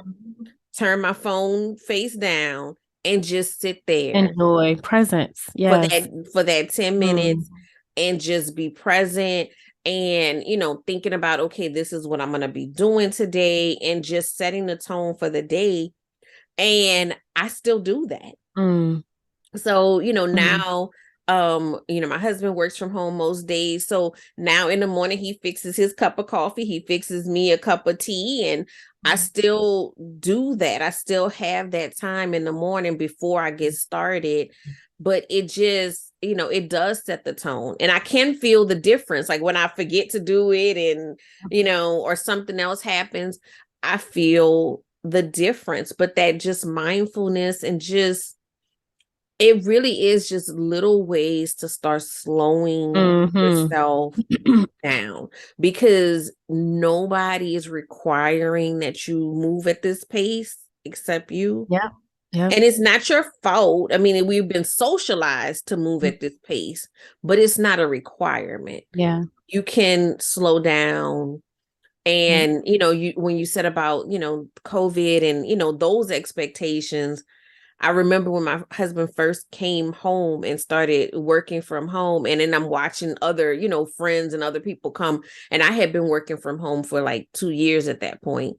turn my phone face down and just sit there. Enjoy presence. Yes. For that 10 minutes and just be present and, thinking about, okay, this is what I'm going to be doing today and just setting the tone for the day. And I still do that. So, now, my husband works from home most days. So now in the morning, he fixes his cup of coffee. He fixes me a cup of tea and I still do that. I still have that time in the morning before I get started, but it just, it does set the tone and I can feel the difference. Like when I forget to do it and, or something else happens, I feel the difference, but that just mindfulness and just, it really is just little ways to start slowing yourself down because nobody is requiring that you move at this pace except you. Yeah. And it's not your fault. I mean, we've been socialized to move at this pace, but it's not a requirement. Yeah. You can slow down. And, when you said about, COVID and, those expectations, I remember when my husband first came home and started working from home and then I'm watching other, friends and other people come and I had been working from home for like 2 years at that point.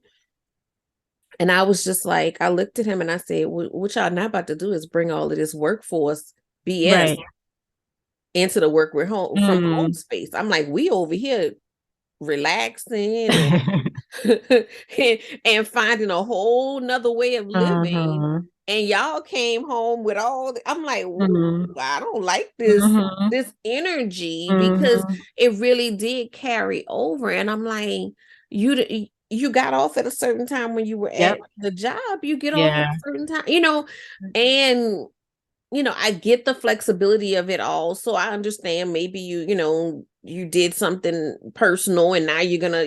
And I was just like, I looked at him and I said, what y'all not about to do is bring all of this workforce BS into the work from home space. I'm like, we over here relaxing and finding a whole nother way of living. And y'all came home with I'm like, I don't like this energy because it really did carry over. And I'm like, you got off at a certain time when you were at the job, you get off at a certain time, and I get the flexibility of it all. So I understand maybe you did something personal and now you're gonna,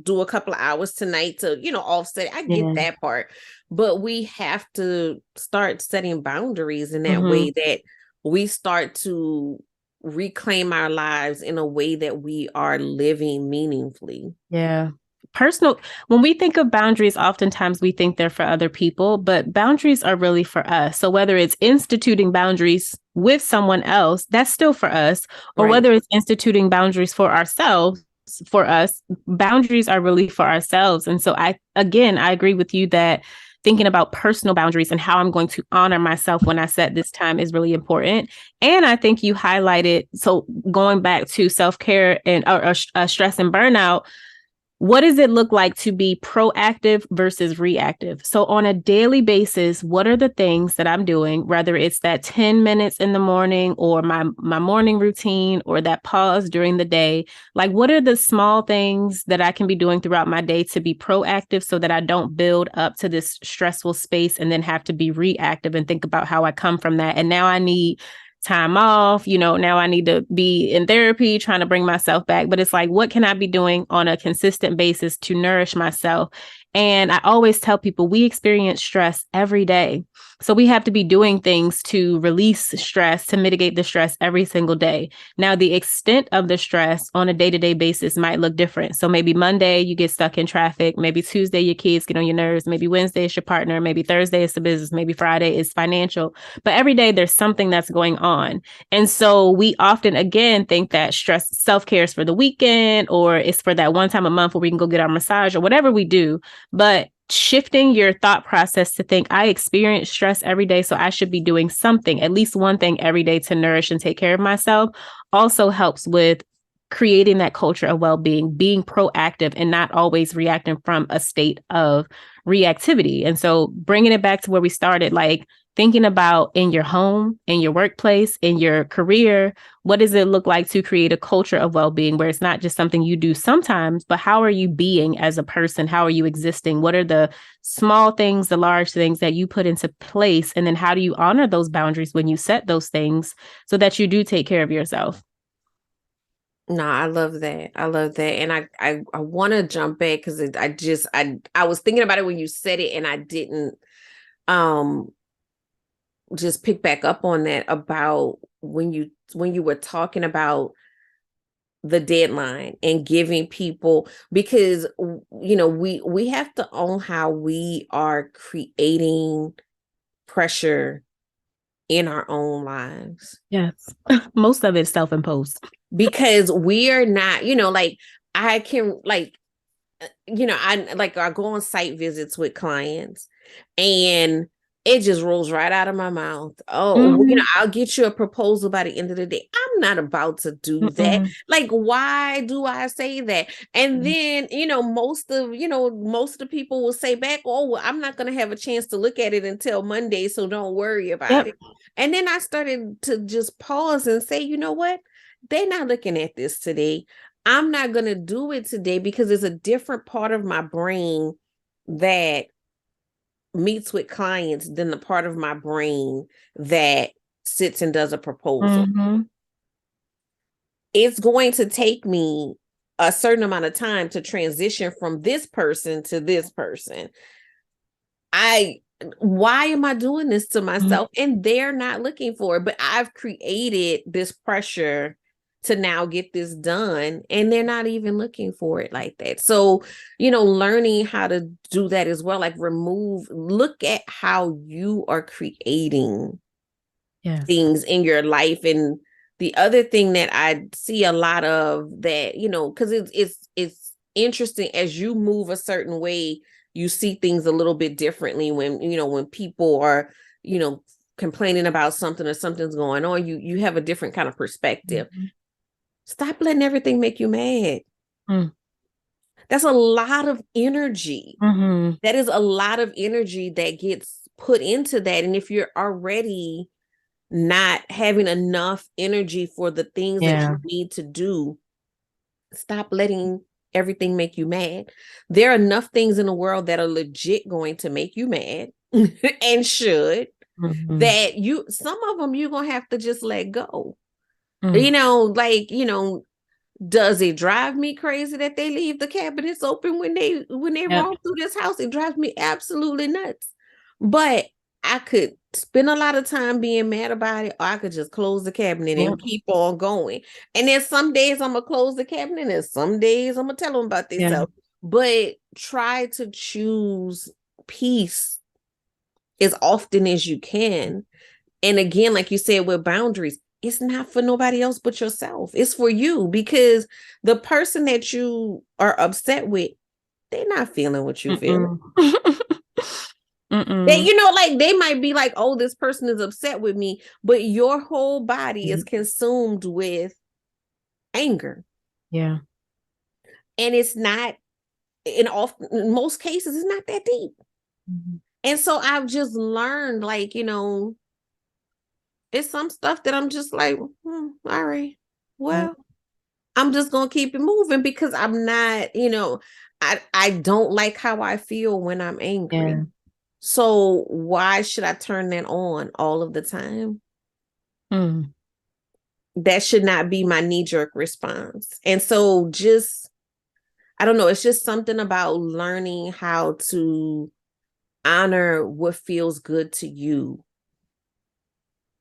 do a couple of hours tonight to, offset. I get that part. but we have to start setting boundaries in that Mm-hmm. way that we start to reclaim our lives in a way that we are living meaningfully. Yeah. Personal, when we think of boundaries, oftentimes we think they're for other people, but boundaries are really for us. So whether it's instituting boundaries with someone else, that's still for us, or Right. whether it's instituting boundaries for ourselves, for us, boundaries are really for ourselves. And so I agree with you that thinking about personal boundaries and how I'm going to honor myself when I set this time is really important. And I think you highlighted, so going back to self-care and stress and burnout, what does it look like to be proactive versus reactive? So on a daily basis, what are the things that I'm doing, whether it's that 10 minutes in the morning or my morning routine or that pause during the day? Like, what are the small things that I can be doing throughout my day to be proactive so that I don't build up to this stressful space and then have to be reactive and think about how I come from that? And now I need time off, now I need to be in therapy trying to bring myself back. But it's like, what can I be doing on a consistent basis to nourish myself? And I always tell people we experience stress every day. So we have to be doing things to release stress, to mitigate the stress every single day. Now, the extent of the stress on a day-to-day basis might look different. So maybe Monday you get stuck in traffic. Maybe Tuesday your kids get on your nerves. Maybe Wednesday is your partner. Maybe Thursday is the business. Maybe Friday is financial. But every day there's something that's going on. And so we often, again, think that stress, self-care is for the weekend, or it's for that one time a month where we can go get our massage or whatever we do. But shifting your thought process to think, I experience stress every day, so I should be doing something, at least one thing every day to nourish and take care of myself, also helps with creating that culture of well-being, being proactive and not always reacting from a state of reactivity. And so bringing it back to where we started, like thinking about in your home, in your workplace, in your career, what does it look like to create a culture of well-being where it's not just something you do sometimes, but how are you being as a person? How are you existing? What are the small things, the large things that you put into place? And then how do you honor those boundaries when you set those things so that you do take care of yourself? No, I love that. I love that. And I want to jump back because I was thinking about it when you said it and I didn't um just pick back up on that about when you were talking about the deadline and giving people, because we have to own how we are creating pressure in our own lives, Yes. Most of it's self-imposed. because we are not, like, I can, like, I go on site visits with clients and it just rolls right out of my mouth. Oh, well, Mm-hmm. I'll get you a proposal by the end of the day. I'm not about to do that. Mm-mm. Like, why do I say that? And then, most of the people will say back, oh, well, I'm not going to have a chance to look at it until Monday, so don't worry about Yep. it. And then I started to just pause and say, you know what? They're not looking at this today. I'm not going to do it today because it's a different part of my brain that meets with clients than the part of my brain that sits and does a proposal. Mm-hmm. It's going to take me a certain amount of time to transition from this person to this person. Why am I doing this to myself? And they're not looking for it, but I've created this pressure to now get this done, and they're not even looking for it like that. So, learning how to do that as well, like look at how you are creating Yes. things in your life. And the other thing that I see a lot of that, because it's interesting, as you move a certain way, you see things a little bit differently when people are, complaining about something or something's going on, you have a different kind of perspective. Mm-hmm. Stop letting everything make you mad. Mm-hmm. That's a lot of energy. Mm-hmm. That is a lot of energy that gets put into that. And if you're already not having enough energy for the things that Yeah. you need to do, stop letting everything make you mad. There are enough things in the world that are legit going to make you mad and should, Mm-hmm. that some of them you're going to have to just let go. Mm. Does it drive me crazy that they leave the cabinets open when they Yep. roam through this house? It drives me absolutely nuts. But I could spend a lot of time being mad about it, or I could just close the cabinet and keep on going. And then some days I'm gonna close the cabinet, and some days I'm gonna tell them about themselves. But try to choose peace as often as you can. And again, like you said, with boundaries, it's not for nobody else but yourself. It's for you, because the person that you are upset with, they're not feeling what you feel. They, like they might be like, oh, this person is upset with me, but your whole body is consumed with anger. Yeah. And it's not, in most cases, it's not that deep. And so I've just learned, like, it's some stuff that I'm just like, all right, well, I'm just gonna keep it moving, because I'm not, I don't like how I feel when I'm angry. Yeah. So why should I turn that on all of the time? That should not be my knee-jerk response. And so just, I don't know, it's just something about learning how to honor what feels good to you,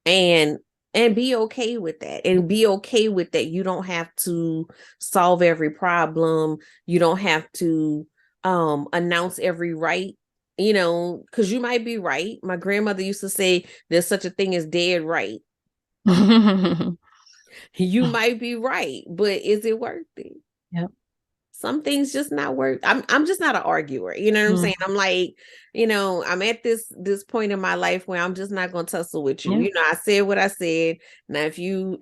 and be okay with that, and be okay with that. You don't have to solve every problem. You don't have to announce every right, because you might be right. My grandmother used to say there's such a thing as dead right. You might be right, but is it worth it? Yep. Some things just not worth. I'm just not an arguer. You know what I'm saying? I'm like, I'm at this point in my life where I'm just not gonna tussle with you. I said what I said. Now, if you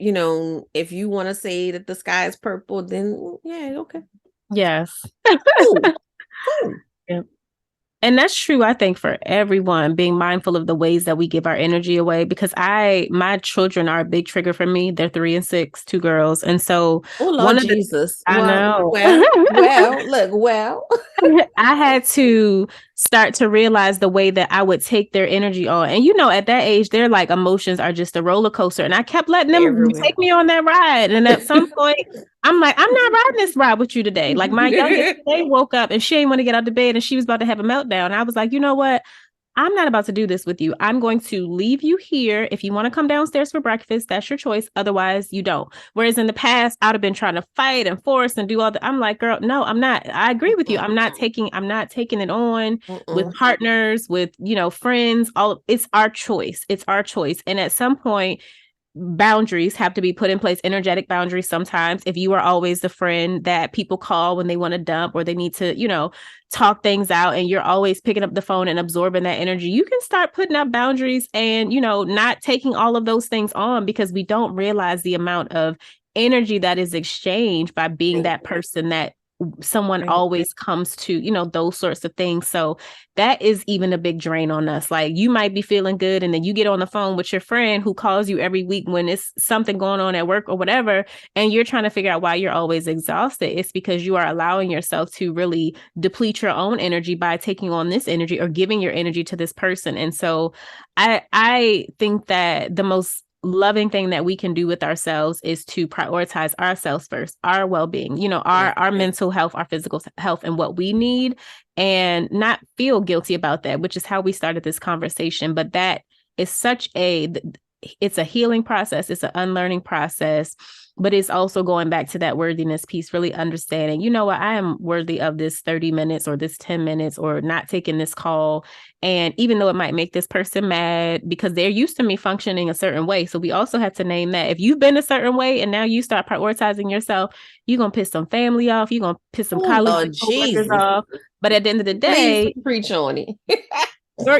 want to say that the sky is purple, then yeah, okay. Yes. Cool. Yep. And that's true, I think, for everyone, being mindful of the ways that we give our energy away, because my children are a big trigger for me. They're 3 and 6, 2 girls. And so oh, Lord Jesus. I know. Well. I had to start to realize the way that I would take their energy on. And, at that age, their like emotions are just a roller coaster. And I kept letting them take me on that ride. And at some point, I'm like, I'm not riding this ride with you today. Like my youngest today woke up and she didn't want to get out of the bed and she was about to have a meltdown. I was like, you know what? I'm not about to do this with you. I'm going to leave you here. If you want to come downstairs for breakfast, that's your choice. Otherwise, you don't. Whereas in the past, I'd have been trying to fight and force and do all that. I'm like, girl, no, I'm not. I agree with you. I'm not taking it on with partners, with, friends. It's our choice. It's our choice. And at some point, boundaries have to be put in place, energetic boundaries. Sometimes if you are always the friend that people call when they want to dump or they need to, talk things out, and you're always picking up the phone and absorbing that energy, you can start putting up boundaries and, not taking all of those things on, because we don't realize the amount of energy that is exchanged by being that person that someone always comes to, those sorts of things. So that is even a big drain on us. Like you might be feeling good and then you get on the phone with your friend who calls you every week when it's something going on at work or whatever, and you're trying to figure out why you're always exhausted. It's because you are allowing yourself to really deplete your own energy by taking on this energy or giving your energy to this person. And so I think that the most loving thing that we can do with ourselves is to prioritize ourselves first, our well-being, our mental health, our physical health, and what we need, and not feel guilty about that, which is how we started this conversation. But that is it's a healing process. It's an unlearning process, but it's also going back to that worthiness piece, really understanding, what, I am worthy of this 30 minutes or this 10 minutes or not taking this call. And even though it might make this person mad because they're used to me functioning a certain way. So we also have to name that if you've been a certain way and now you start prioritizing yourself, you're going to piss some family off. You're going to piss some colleagues and coworkers off. But at the end of the day, please preach on it.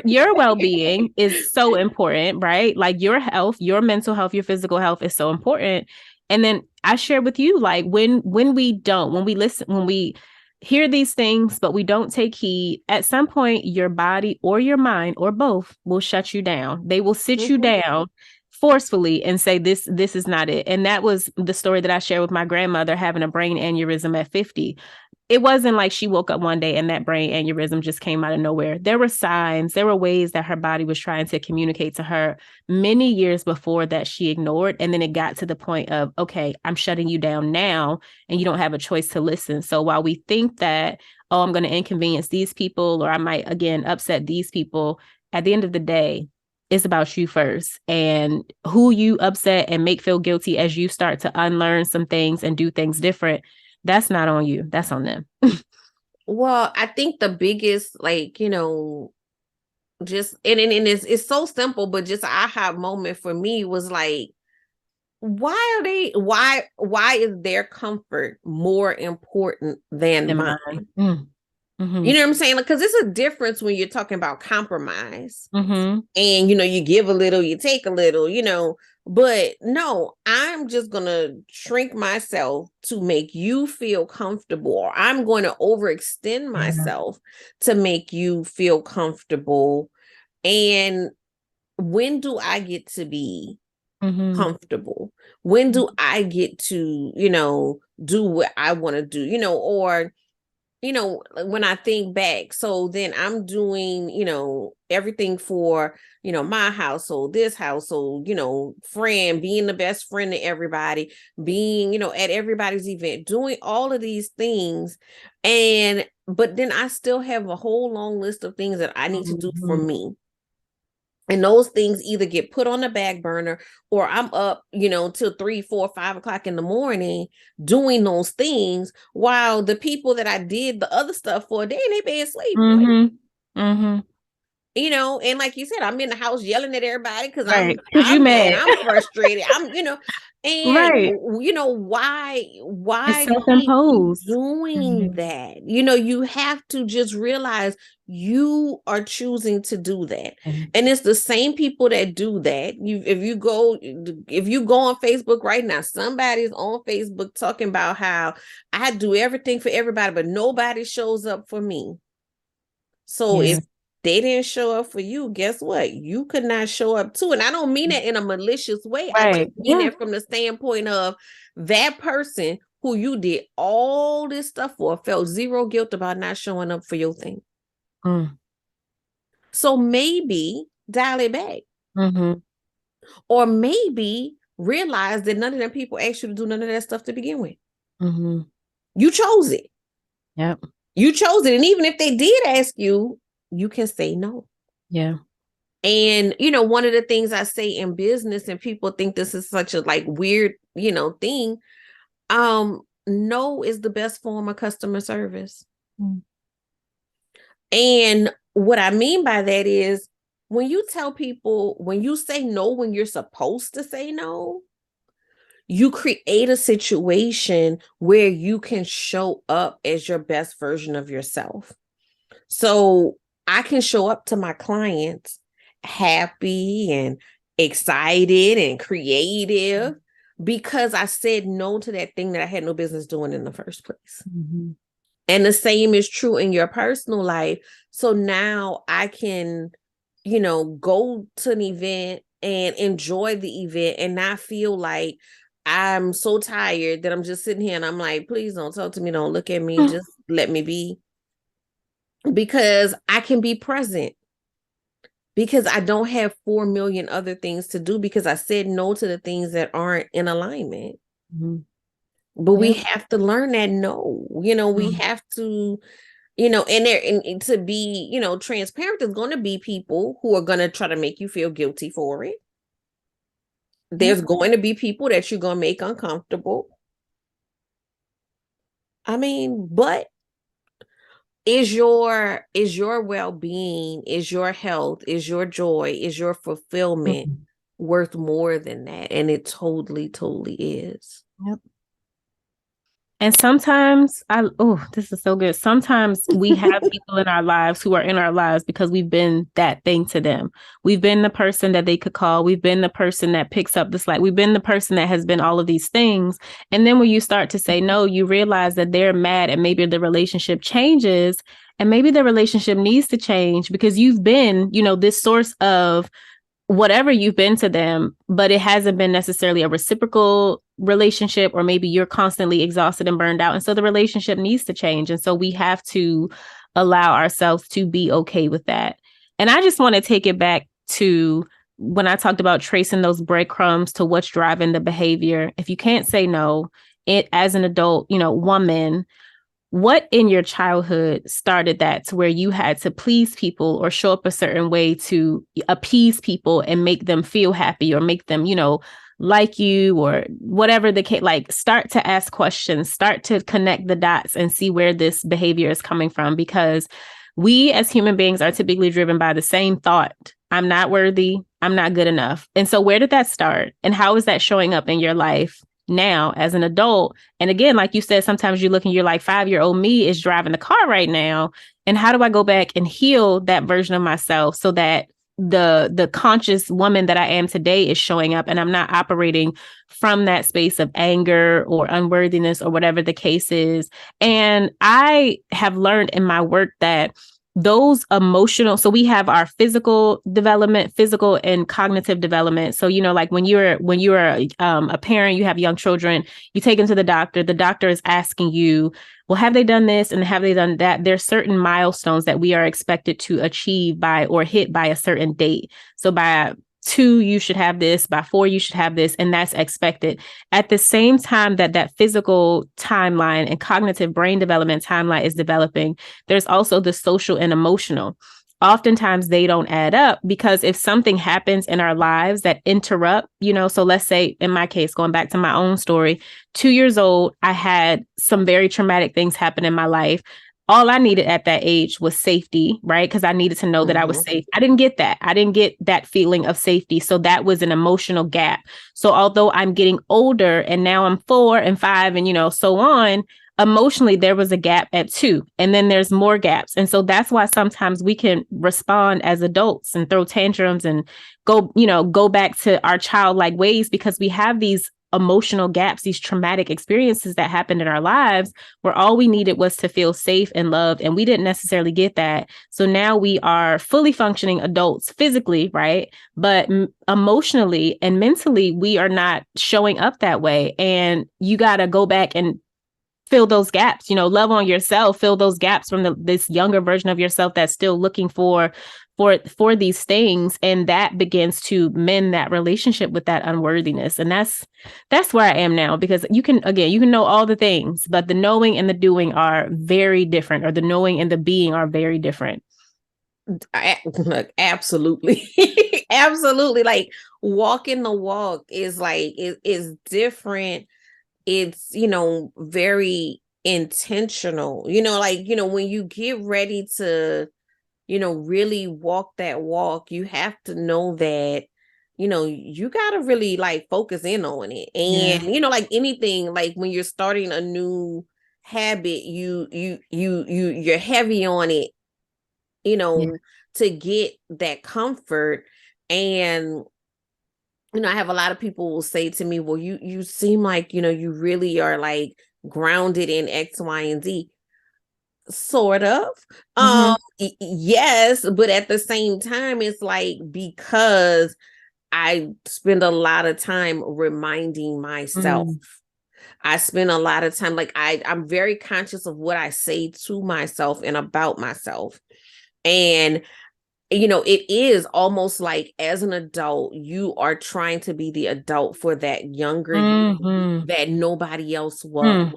Your well-being is so important, right? Like your health, your mental health, your physical health is so important. And then I share with you, like when we listen, when we hear these things, but we don't take heed, at some point, your body or your mind or both will shut you down. They will sit you down forcefully and say, this is not it. And that was the story that I shared with my grandmother having a brain aneurysm at 50. It wasn't like she woke up one day and that brain aneurysm just came out of nowhere. There were signs, there were ways that her body was trying to communicate to her many years before that she ignored. And then it got to the point of, okay, I'm shutting you down now and you don't have a choice to listen. So while we think that, oh, I'm going to inconvenience these people or I might, again, upset these people, at the end of the day, it's about you first, and who you upset and make feel guilty as you start to unlearn some things and do things different. That's not on you. That's on them. Well, I think the biggest, like, just and it's so simple, but just aha moment for me was like, why is their comfort more important than mine? Mm-hmm. You know what I'm saying? Because it's a difference when you're talking about compromise. Mm-hmm. And you give a little, you take a little, but no, I'm just gonna shrink myself to make you feel comfortable, or I'm going to overextend myself to make you feel comfortable. And when do I get to be comfortable? When do I get to, do what I want to do, or when I think back, so then I'm doing, everything for, my household, this household, friend, being the best friend to everybody, being, at everybody's event, doing all of these things. But then I still have a whole long list of things that I need to do for me. And those things either get put on the back burner, or I'm up, till 3, 4, 5 o'clock in the morning doing those things, while the people that I did the other stuff for, they in their bed sleeping. And like you said, I'm in the house yelling at everybody because I'm you mad, mad. I'm frustrated, and right. why It's keep self-imposed. doing that? You have to just realize you are choosing to do that. And it's the same people that do that. If you go on Facebook right now, somebody's on Facebook talking about how I do everything for everybody, but nobody shows up for me. So if they didn't show up for you, guess what? You could not show up too. And I don't mean that in a malicious way. I just mean that from the standpoint of that person who you did all this stuff for felt zero guilt about not showing up for your thing. So maybe dial it back. Or maybe realize that none of them people asked you to do none of that stuff to begin with. You chose it. Yep. You chose it. And even if they did ask you, you can say no. Yeah. And, one of the things I say in business, and people think this is such a weird, thing. No is the best form of customer service. And what I mean by that is, when you tell people, when you say no, when you're supposed to say no, you create a situation where you can show up as your best version of yourself. So I can show up to my clients happy and excited and creative because I said no to that thing that I had no business doing in the first place. And the same is true in your personal life. So now I can, go to an event and enjoy the event and not feel like I'm so tired that I'm just sitting here and I'm like, please don't talk to me. Don't look at me. Just let me be. Because I can be present. Because I don't have 4 million other things to do, because I said no to the things that aren't in alignment. But we have to learn that no. We have to, and to be, transparent, there's going to be people who are going to try to make you feel guilty for it. There's going to be people that you're going to make uncomfortable. I mean, but is your well-being, is your health, is your joy, is your fulfillment worth more than that? And it totally is. Yep. And sometimes this is so good. Sometimes we have people in our lives who are in our lives because we've been that thing to them. We've been the person that they could call. We've been the person that picks up the slack. We've been the person that has been all of these things. And then when you start to say no, you realize that they're mad, and maybe the relationship changes, and maybe the relationship needs to change because you've been, this source of whatever you've been to them, but it hasn't been necessarily a reciprocal relationship, or maybe you're constantly exhausted and burned out. And so the relationship needs to change. And so we have to allow ourselves to be okay with that. And I just want to take it back to when I talked about tracing those breadcrumbs to what's driving the behavior. If you can't say no, as an adult, woman, what in your childhood started that to where you had to please people or show up a certain way to appease people and make them feel happy or make them, like you or whatever the case, like start to ask questions, start to connect the dots and see where this behavior is coming from, because we as human beings are typically driven by the same thought. I'm not worthy. I'm not good enough. And so where did that start? And how is that showing up in your life now as an adult? And again, like you said, sometimes you look and you're like, 5-year-old me is driving the car right now. And how do I go back and heal that version of myself so that the conscious woman that I am today is showing up and I'm not operating from that space of anger or unworthiness or whatever the case is. And I have learned in my work that those emotional, so we have our physical development, physical and cognitive development. So, like when you're a parent, you have young children, you take them to the doctor is asking you, well, have they done this and have they done that? There's certain milestones that we are expected to achieve by or hit by a certain date. So by 2, you should have this, by 4, you should have this, and that's expected. At the same time that physical timeline and cognitive brain development timeline is developing, there's also the social and emotional. Oftentimes they don't add up, because if something happens in our lives that interrupt, so let's say in my case, going back to my own story, 2 years old, I had some very traumatic things happen in my life. All I needed at that age was safety, right? Because I needed to know that I was safe. I didn't get that. I didn't get that feeling of safety. So that was an emotional gap. So although I'm getting older and now I'm 4 and 5 and, so on, emotionally, there was a gap at 2. And then there's more gaps. And so that's why sometimes we can respond as adults and throw tantrums and go back to our childlike ways, because we have these emotional gaps, these traumatic experiences that happened in our lives where all we needed was to feel safe and loved. And we didn't necessarily get that. So now we are fully functioning adults physically, right? But emotionally and mentally, we are not showing up that way. And you got to go back and fill those gaps, love on yourself, fill those gaps from this younger version of yourself that's still looking for these things. And that begins to mend that relationship with that unworthiness. And that's where I am now, because you can know all the things, but the knowing and the doing are very different, or the knowing and the being are very different. Look, absolutely. Absolutely. Like walking the walk is like, is different. It's, very intentional, when you get ready to, really walk that walk, you have to know that, you got to really like focus in on it. And, like anything, like when you're starting a new habit, you're heavy on it, to get that comfort. And I have a lot of people will say to me, well, you seem like, you really are like grounded in X, Y, and Z. Sort of. Yes, but at the same time, it's like, because I spend a lot of time reminding myself. I spend a lot of time, like I'm very conscious of what I say to myself and about myself. And it is almost like as an adult, you are trying to be the adult for that younger you that nobody else was.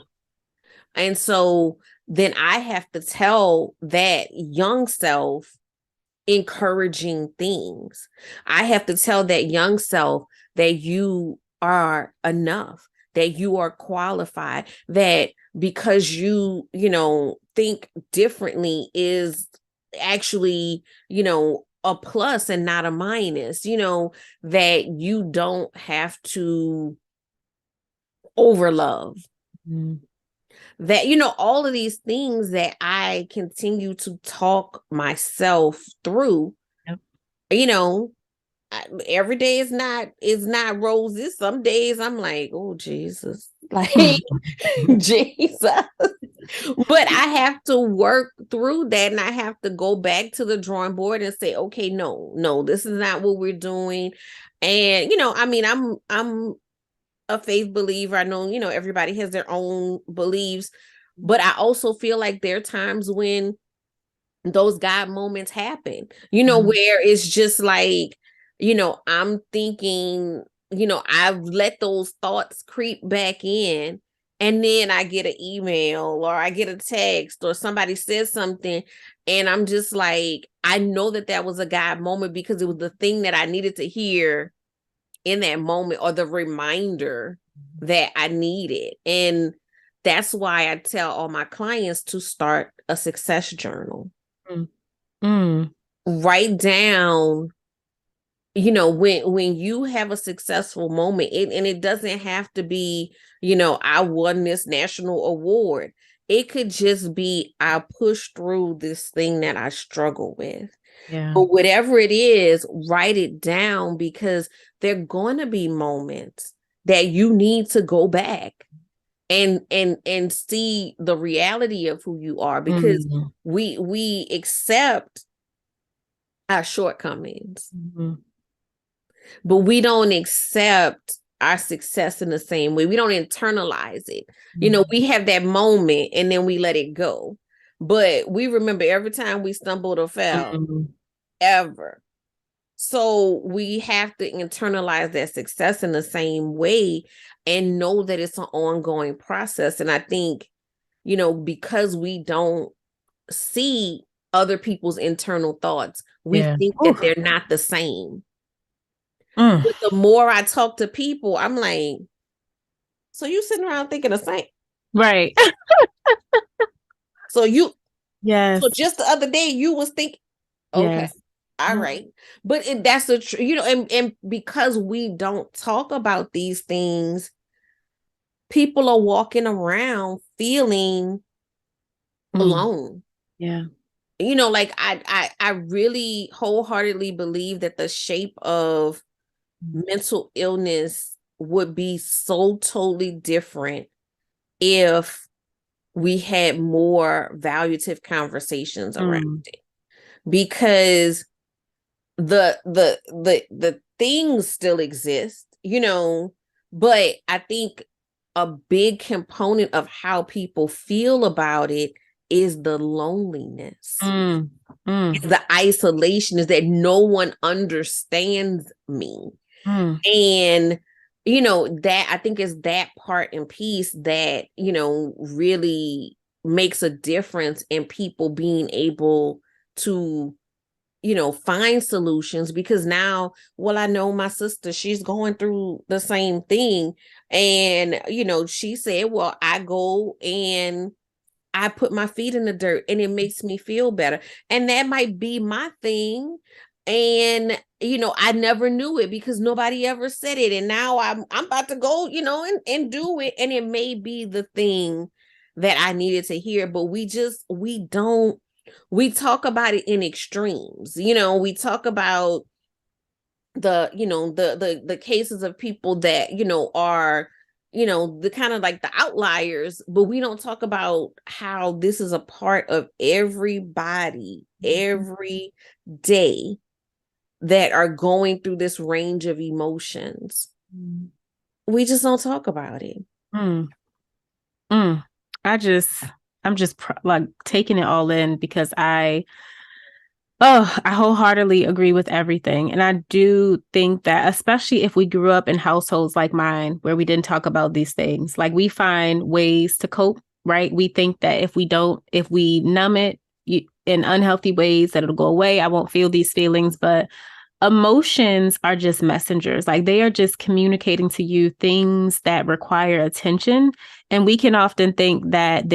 And so then I have to tell that young self encouraging things. I have to tell that young self that you are enough, that you are qualified, that because you think differently is actually, a plus and not a minus, that you don't have to overlove. That, all of these things that I continue to talk myself through. Yep. Every day is not roses. Some days I'm like, oh Jesus, like Jesus. But I have to work through that, and I have to go back to the drawing board and say, okay, no, this is not what we're doing. And I'm a faith believer. I know, everybody has their own beliefs, but I also feel like there are times when those God moments happen, where it's just like, I'm thinking, I've let those thoughts creep back in, And then I get an email or I get a text or somebody says something. And I'm just like, I know that was a God moment because it was the thing that I needed to hear in that moment, or the reminder that I needed. And that's why I tell all my clients to start a success journal. Mm. Mm. Write down, when you have a successful moment, and it doesn't have to be, I won this national award. It could just be, I pushed through this thing that I struggle with. Yeah. But whatever it is, write it down, because there are going to be moments that you need to go back and see the reality of who you are, because Mm. we accept our shortcomings, but we don't accept our success in the same way. We don't internalize it. We have that moment and then we let it go. But we remember every time we stumbled or fell, ever. So we have to internalize that success in the same way and know that it's an ongoing process. And I think, because we don't see other people's internal thoughts, we think that they're not the same. But the more I talk to people, I'm like, so you sitting around thinking the same? Right. So yes. So just the other day you was thinking, okay, yes. all right. But that's the truth, and because we don't talk about these things, people are walking around feeling alone. Yeah. Like I really wholeheartedly believe that the shape of mental illness would be so totally different if we had more valuative conversations around it, because the things still exist, but I think a big component of how people feel about it is the loneliness. It's the isolation, is that no one understands me. And that, I think, is that part and piece that really makes a difference in people being able to find solutions, because now, well, I know my sister, she's going through the same thing. And, she said, well, I go and I put my feet in the dirt and it makes me feel better. And that might be my thing. And, I never knew it because nobody ever said it. And now I'm about to go, and do it. And it may be the thing that I needed to hear, but we talk about it in extremes. We talk about the cases of people that, are, the kind of like the outliers, but we don't talk about how this is a part of everybody every day that are going through this range of emotions. We just don't talk about it. I'm just like taking it all in, because I wholeheartedly agree with everything. And I do think that, especially if we grew up in households like mine, where we didn't talk about these things, like we find ways to cope, right? We think that if we numb it in unhealthy ways, that it'll go away. I won't feel these feelings, but emotions are just messengers. Like they are just communicating to you things that require attention. And we can often think that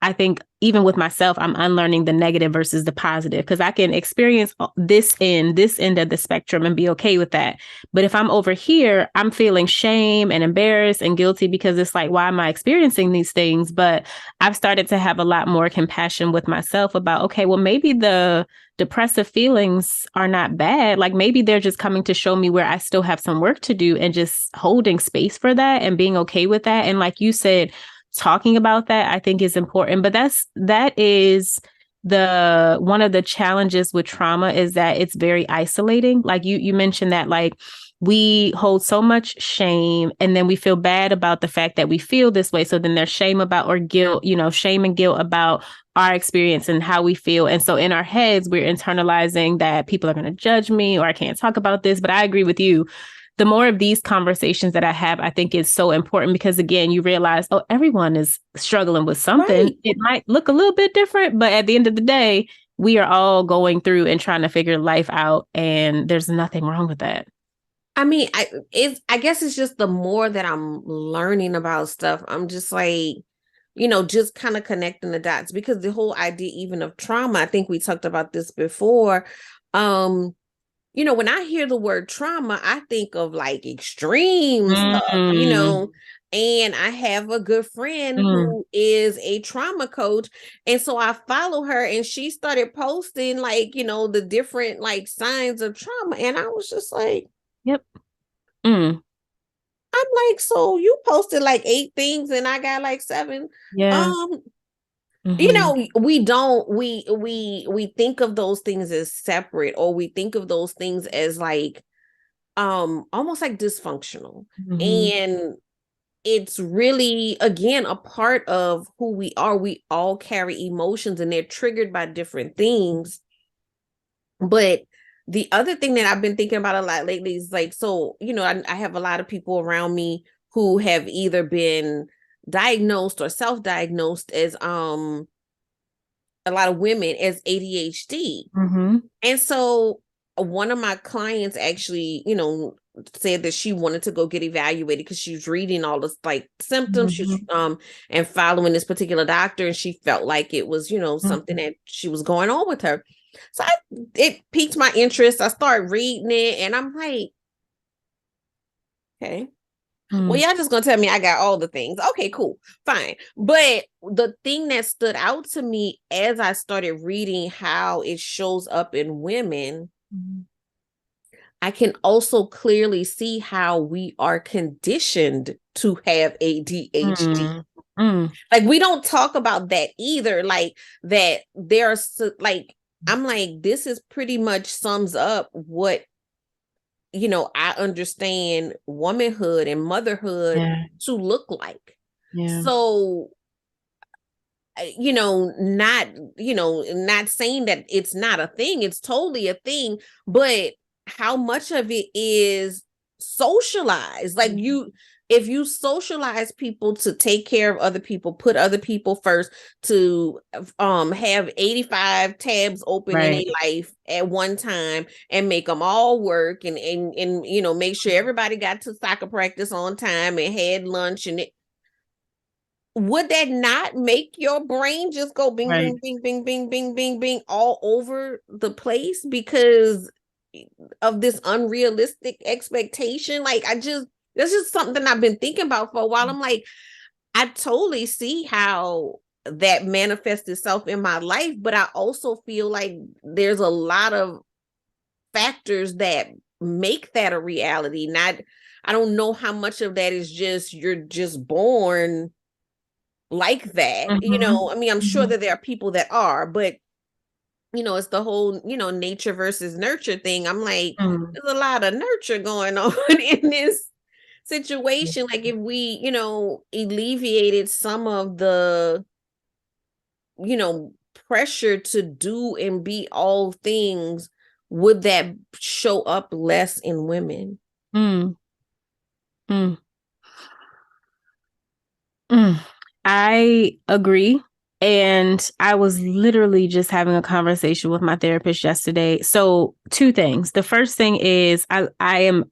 I think even with myself, I'm unlearning the negative versus the positive, because I can experience this end of the spectrum and be okay with that. But if I'm over here, I'm feeling shame and embarrassed and guilty, because it's like, why am I experiencing these things? But I've started to have a lot more compassion with myself about, okay, well, maybe the depressive feelings are not bad. Like maybe they're just coming to show me where I still have some work to do, and just holding space for that and being okay with that. And like you said, talking about that, I think, is important. But that is one of the challenges with trauma, is that it's very isolating. Like you mentioned that, like we hold so much shame, and then we feel bad about the fact that we feel this way. So then there's shame about, or guilt, shame and guilt about our experience and how we feel. And so in our heads, we're internalizing that people are going to judge me, or I can't talk about this. But I agree with you. the more of these conversations that I have, I think is so important because, again, you realize, oh, everyone is struggling with something. Right. It might look a little bit different, but at the end of the day, we are all going through and trying to figure life out, and there's nothing wrong with that. I mean, I guess it's just the more that I'm learning about stuff, I'm just like, just kind of connecting the dots, because the whole idea even of trauma, I think we talked about this before. When I hear the word trauma, I think of like extreme stuff, and I have a good friend who is a trauma coach. And so I follow her, and she started posting like, the different like signs of trauma. And I was just like, yep. Mm. I'm like, so you posted like 8 things and I got like 7. Yeah. We think of those things as separate, or we think of those things as like almost like dysfunctional. And it's really, again, a part of who we are. We all carry emotions, and they're triggered by different things. But the other thing that I've been thinking about a lot lately is like, so, I have a lot of people around me who have either been diagnosed or self-diagnosed as a lot of women as ADHD. And so one of my clients actually, said that she wanted to go get evaluated because she's reading all this like symptoms, she's and following this particular doctor, and she felt like it was, something that she was going on with her. So it piqued my interest. I started reading it, and I'm like, okay, well, y'all just gonna tell me I got all the things. Okay, cool, fine. But the thing that stood out to me as I started reading how it shows up in women, I can also clearly see how we are conditioned to have ADHD. Like, we don't talk about that either. Like, that there's like, I'm like, this is pretty much sums up what, I understand womanhood and motherhood to look like. So, not saying that it's not a thing, it's totally a thing, but how much of it is socialized? Like, if you socialize people to take care of other people, put other people first, to have 85 tabs open in a life at one time, and make them all work, and make sure everybody got to soccer practice on time and had lunch, and would that not make your brain just go bing, bing, bing, bing, bing, bing, bing, bing all over the place because of this unrealistic expectation? Like, that's just something I've been thinking about for a while. I'm like, I totally see how that manifests itself in my life, but I also feel like there's a lot of factors that make that a reality. I don't know how much of that is just, you're just born like that. I mean, I'm sure that there are people that are, but it's the whole, nature versus nurture thing. I'm like, there's a lot of nurture going on in this situation. Like, if we, alleviated some of the, pressure to do and be all things, would that show up less in women? I agree. And I was literally just having a conversation with my therapist yesterday. So 2 things. The first thing is I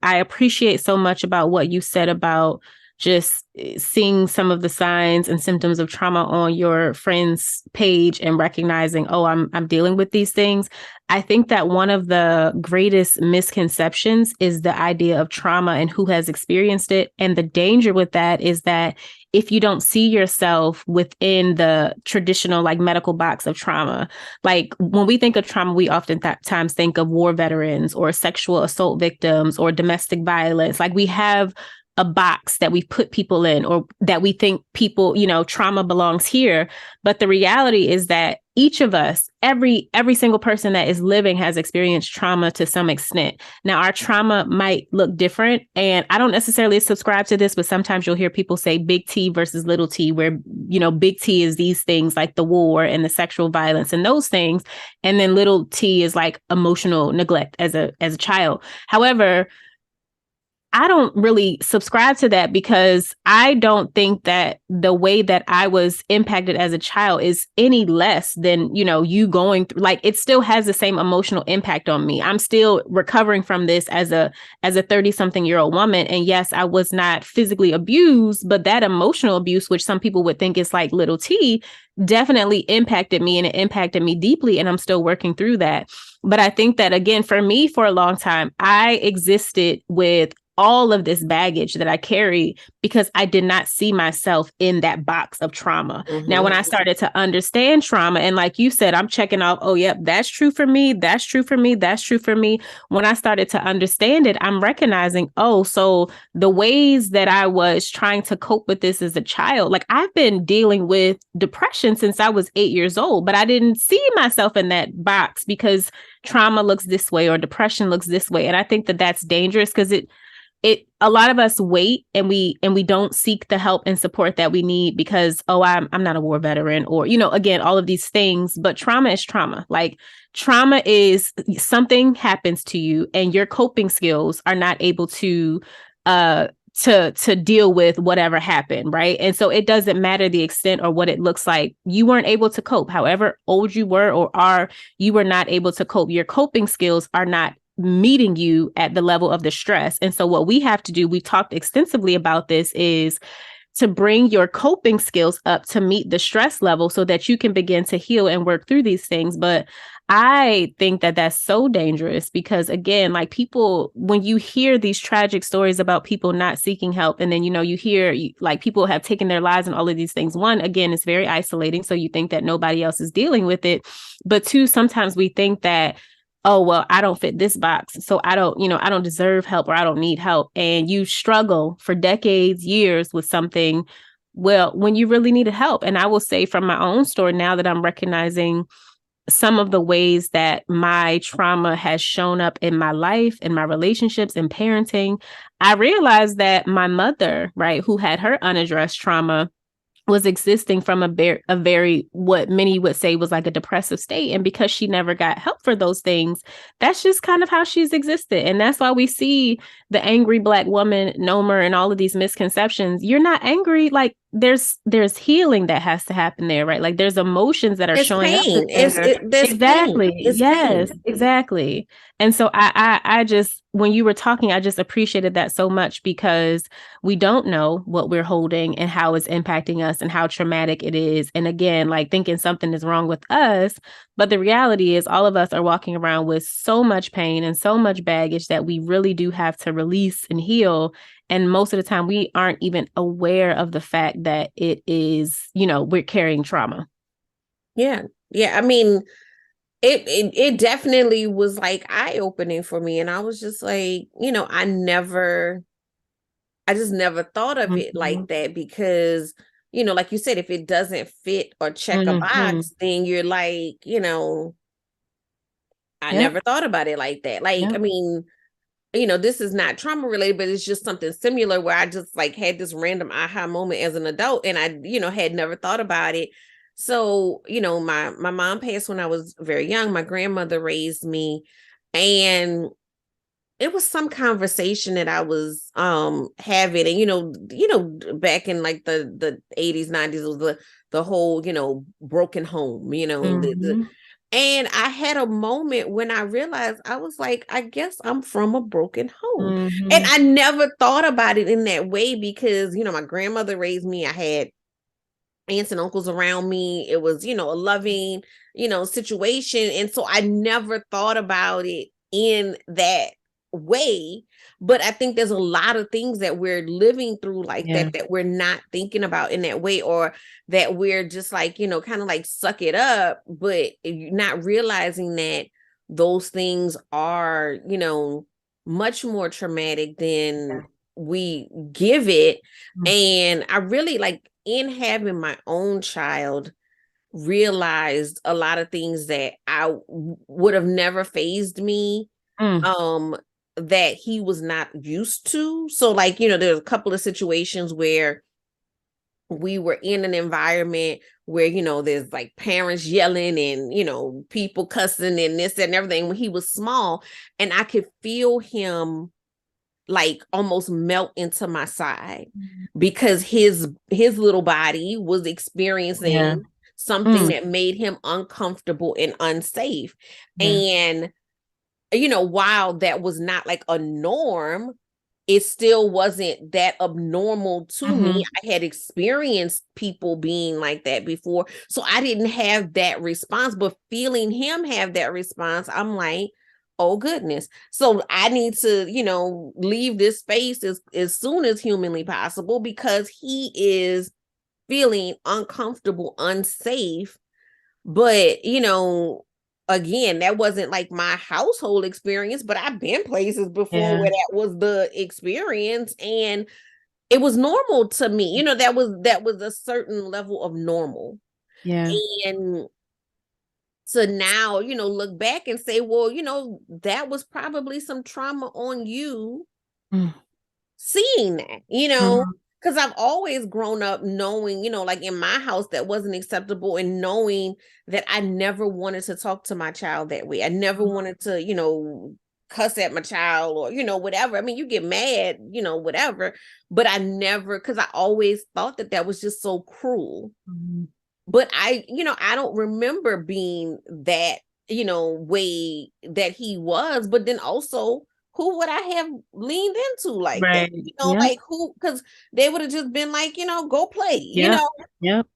appreciate so much about what you said about just seeing some of the signs and symptoms of trauma on your friend's page and recognizing, oh, I'm dealing with these things. I think that one of the greatest misconceptions is the idea of trauma and who has experienced it. And the danger with that is that if you don't see yourself within the traditional like medical box of trauma, like when we think of trauma, we often times think of war veterans or sexual assault victims or domestic violence. Like, we have a box that we put people in, or that we think people, trauma belongs here. But the reality is that each of us, every single person that is living has experienced trauma to some extent. Now, our trauma might look different, and I don't necessarily subscribe to this, but sometimes you'll hear people say big T versus little t, where, big T is these things like the war and the sexual violence and those things. And then little t is like emotional neglect as a child. However, I don't really subscribe to that, because I don't think that the way that I was impacted as a child is any less than, you going through, like, it still has the same emotional impact on me. I'm still recovering from this as a 30-something-year-old woman. And yes, I was not physically abused, but that emotional abuse, which some people would think is like little T, definitely impacted me, and it impacted me deeply. And I'm still working through that. But I think that, again, for me, for a long time, I existed with all of this baggage that I carry because I did not see myself in that box of trauma. Mm-hmm. Now, when I started to understand trauma, and like you said, I'm checking off, oh, yep, that's true for me. That's true for me. That's true for me. When I started to understand it, I'm recognizing, oh, so the ways that I was trying to cope with this as a child, like, I've been dealing with depression since I was 8 years old, but I didn't see myself in that box because trauma looks this way or depression looks this way. And I think that that's dangerous, because a lot of us wait, and we don't seek the help and support that we need because, oh, I'm not a war veteran, or, again, all of these things. But trauma is trauma. Like, trauma is something happens to you and your coping skills are not able to deal with whatever happened, right? And so it doesn't matter the extent or what it looks like. You weren't able to cope. However old you were or are, you were not able to cope. Your coping skills are not meeting you at the level of the stress. And so what we have to do, we talked extensively about this, is to bring your coping skills up to meet the stress level so that you can begin to heal and work through these things. But I think that that's so dangerous because, again, like, people, when you hear these tragic stories about people not seeking help, and then, you hear like people have taken their lives and all of these things. One, again, it's very isolating. So you think that nobody else is dealing with it. But two, sometimes we think that, oh, well, I don't fit this box, so I don't deserve help, or I don't need help. And you struggle for decades, years with something, well, when you really needed help. And I will say, from my own story, now that I'm recognizing some of the ways that my trauma has shown up in my life, in my relationships, in parenting, I realized that my mother, right, who had her unaddressed trauma, was existing from a very, what many would say was like a depressive state. And because she never got help for those things, that's just kind of how she's existed. And that's why we see the angry Black woman, Nomer, and all of these misconceptions. You're not angry. Like, there's healing that has to happen there, right? Like, there's emotions that are It's showing up pain. there. There's Exactly. pain. It's Yes, pain. exactly. And so I just, when you were talking, I just appreciated that so much, because we don't know what we're holding and how it's impacting us and how traumatic it is. And again, like, thinking something is wrong with us. But the reality is, all of us are walking around with so much pain and so much baggage that we really do have to release and heal. And most of the time, we aren't even aware of the fact that it is, we're carrying trauma. Yeah. Yeah. I mean, it definitely was like eye-opening for me. And I was just like, I just never thought of it like that because, like you said, if it doesn't fit or check a box, then you're like, I never thought about it like that. Like, I mean, this is not trauma related, but it's just something similar where I just like had this random aha moment as an adult and I, had never thought about it. So, my mom passed when I was very young. My grandmother raised me, and it was some conversation that I was having, and back in like the 80s, 90s, it was the whole, broken home, and I had a moment when I realized, I was like, I guess I'm from a broken home. And I never thought about it in that way because, my grandmother raised me. I had aunts and uncles around me. It was, a loving, situation. And so I never thought about it in that way. But I think there's a lot of things that we're living through like that we're not thinking about in that way, or that we're just like, kind of like suck it up, but you're not realizing that those things are, much more traumatic than we give it. And I really, like, in having my own child, realized a lot of things that I would have never fazed me, that he was not used to. So, like, there's a couple of situations where we were in an environment where, there's like parents yelling and, people cussing and this and everything when he was small. And I could feel him like almost melt into my side because his little body was Yeah. experiencing something that made him uncomfortable and unsafe. Yeah. And while that was not like a norm, it still wasn't that abnormal to me. I had experienced people being like that before. So I didn't have that response, but feeling him have that response, I'm like, oh goodness. So I need to, leave this space as soon as humanly possible because he is feeling uncomfortable, unsafe. But, again, that wasn't like my household experience, but I've been places before Yeah. where that was the experience and it was normal to me. That was a certain level of normal. Yeah. And so now, look back and say, well, that was probably some trauma on you Mm. seeing that, Mhm. because I've always grown up knowing, like in my house that wasn't acceptable and knowing that I never wanted to talk to my child that way. I never wanted to, cuss at my child or, whatever. I mean, you get mad, whatever, but I never, because I always thought that was just so cruel. Mhm. But I don't remember being that, way that he was, but then also who would I have leaned into like that? Right. Yep. Like who, because they would have just been like, go play, Yep. Yep.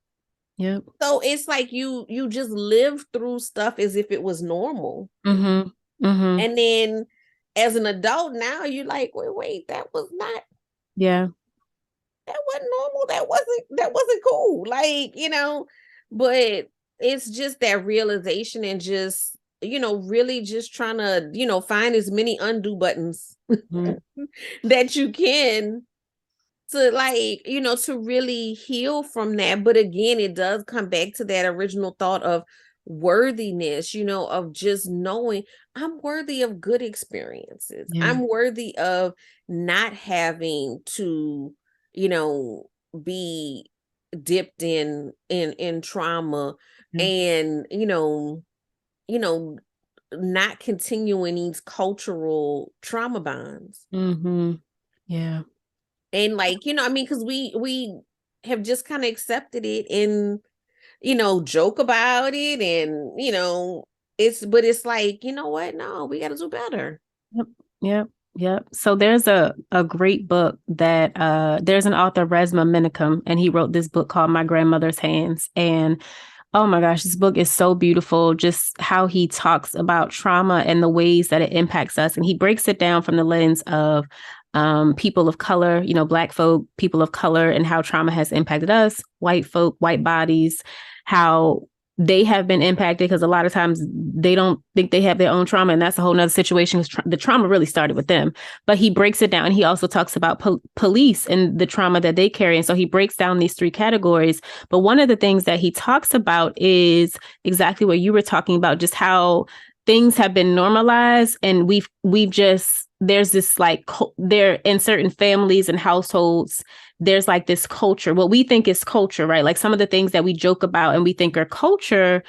Yep. So it's like you just live through stuff as if it was normal. Mm-hmm. Mm-hmm. And then as an adult now, you're like, wait, that was not, Yeah. that wasn't normal. That wasn't cool. Like, but it's just that realization and just, really just trying to, find as many undo buttons Mm-hmm. that you can to like, to really heal from that. But again, it does come back to that original thought of worthiness, of just knowing I'm worthy of good experiences. Yeah. I'm worthy of not having to, you know, be dipped in trauma Yeah. and, you know, not continuing these cultural trauma bonds. Mm-hmm. Yeah. And like, I mean, because we have just kind of accepted it and, joke about it and, but it's like, you know what? No, we got to do better. Yep. Yep. Yep. So there's a great book that there's an author, Resma Menakem, and he wrote this book called My Grandmother's Hands. And oh my gosh, this book is so beautiful, just how he talks about trauma and the ways that it impacts us. And he breaks it down from the lens of people of color, Black folk, people of color, and how trauma has impacted us, white folk, white bodies, how they have been impacted because a lot of times they don't think they have their own trauma. And that's a whole nother situation. The trauma really started with them. But he breaks it down. He also talks about police and the trauma that they carry. And so he breaks down these three categories. But one of the things that he talks about is exactly what you were talking about, just how things have been normalized and we've just, there's this like there in certain families and households, there's like this culture, what we think is culture, right? Like some of the things that we joke about and we think are culture,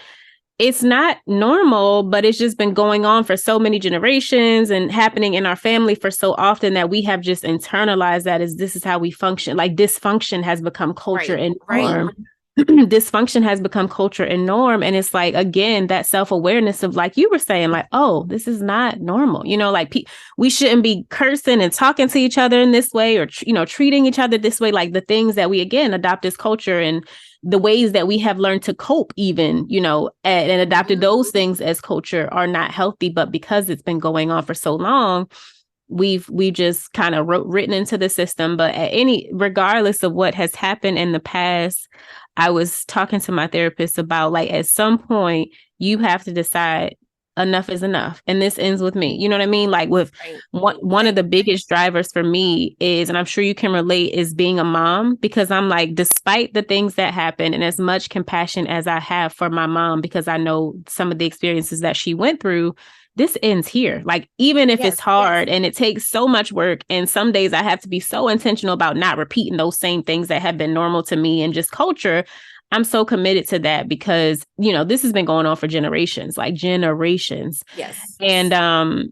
it's not normal, but it's just been going on for so many generations and happening in our family for so often that we have just internalized that as this is how we function. Like dysfunction has become culture and norm. Right. Dysfunction has become culture and norm. And it's like, again, that self-awareness of like you were saying, like, oh, this is not normal. Like we shouldn't be cursing and talking to each other in this way or, treating each other this way. Like the things that we, again, adopt as culture and the ways that we have learned to cope even, and adopted those things as culture are not healthy. But because it's been going on for so long, we've just kind of written into the system. But regardless of what has happened in the past, I was talking to my therapist about like at some point you have to decide enough is enough. And this ends with me. You know what I mean? Like with one of the biggest drivers for me is, and I'm sure you can relate, is being a mom, because I'm like, despite the things that happen and as much compassion as I have for my mom, because I know some of the experiences that she went through, this ends here. Like, even if it's hard and it takes so much work, and some days I have to be so intentional about not repeating those same things that have been normal to me and just culture, I'm so committed to that because, this has been going on for generations, like generations. Yes. And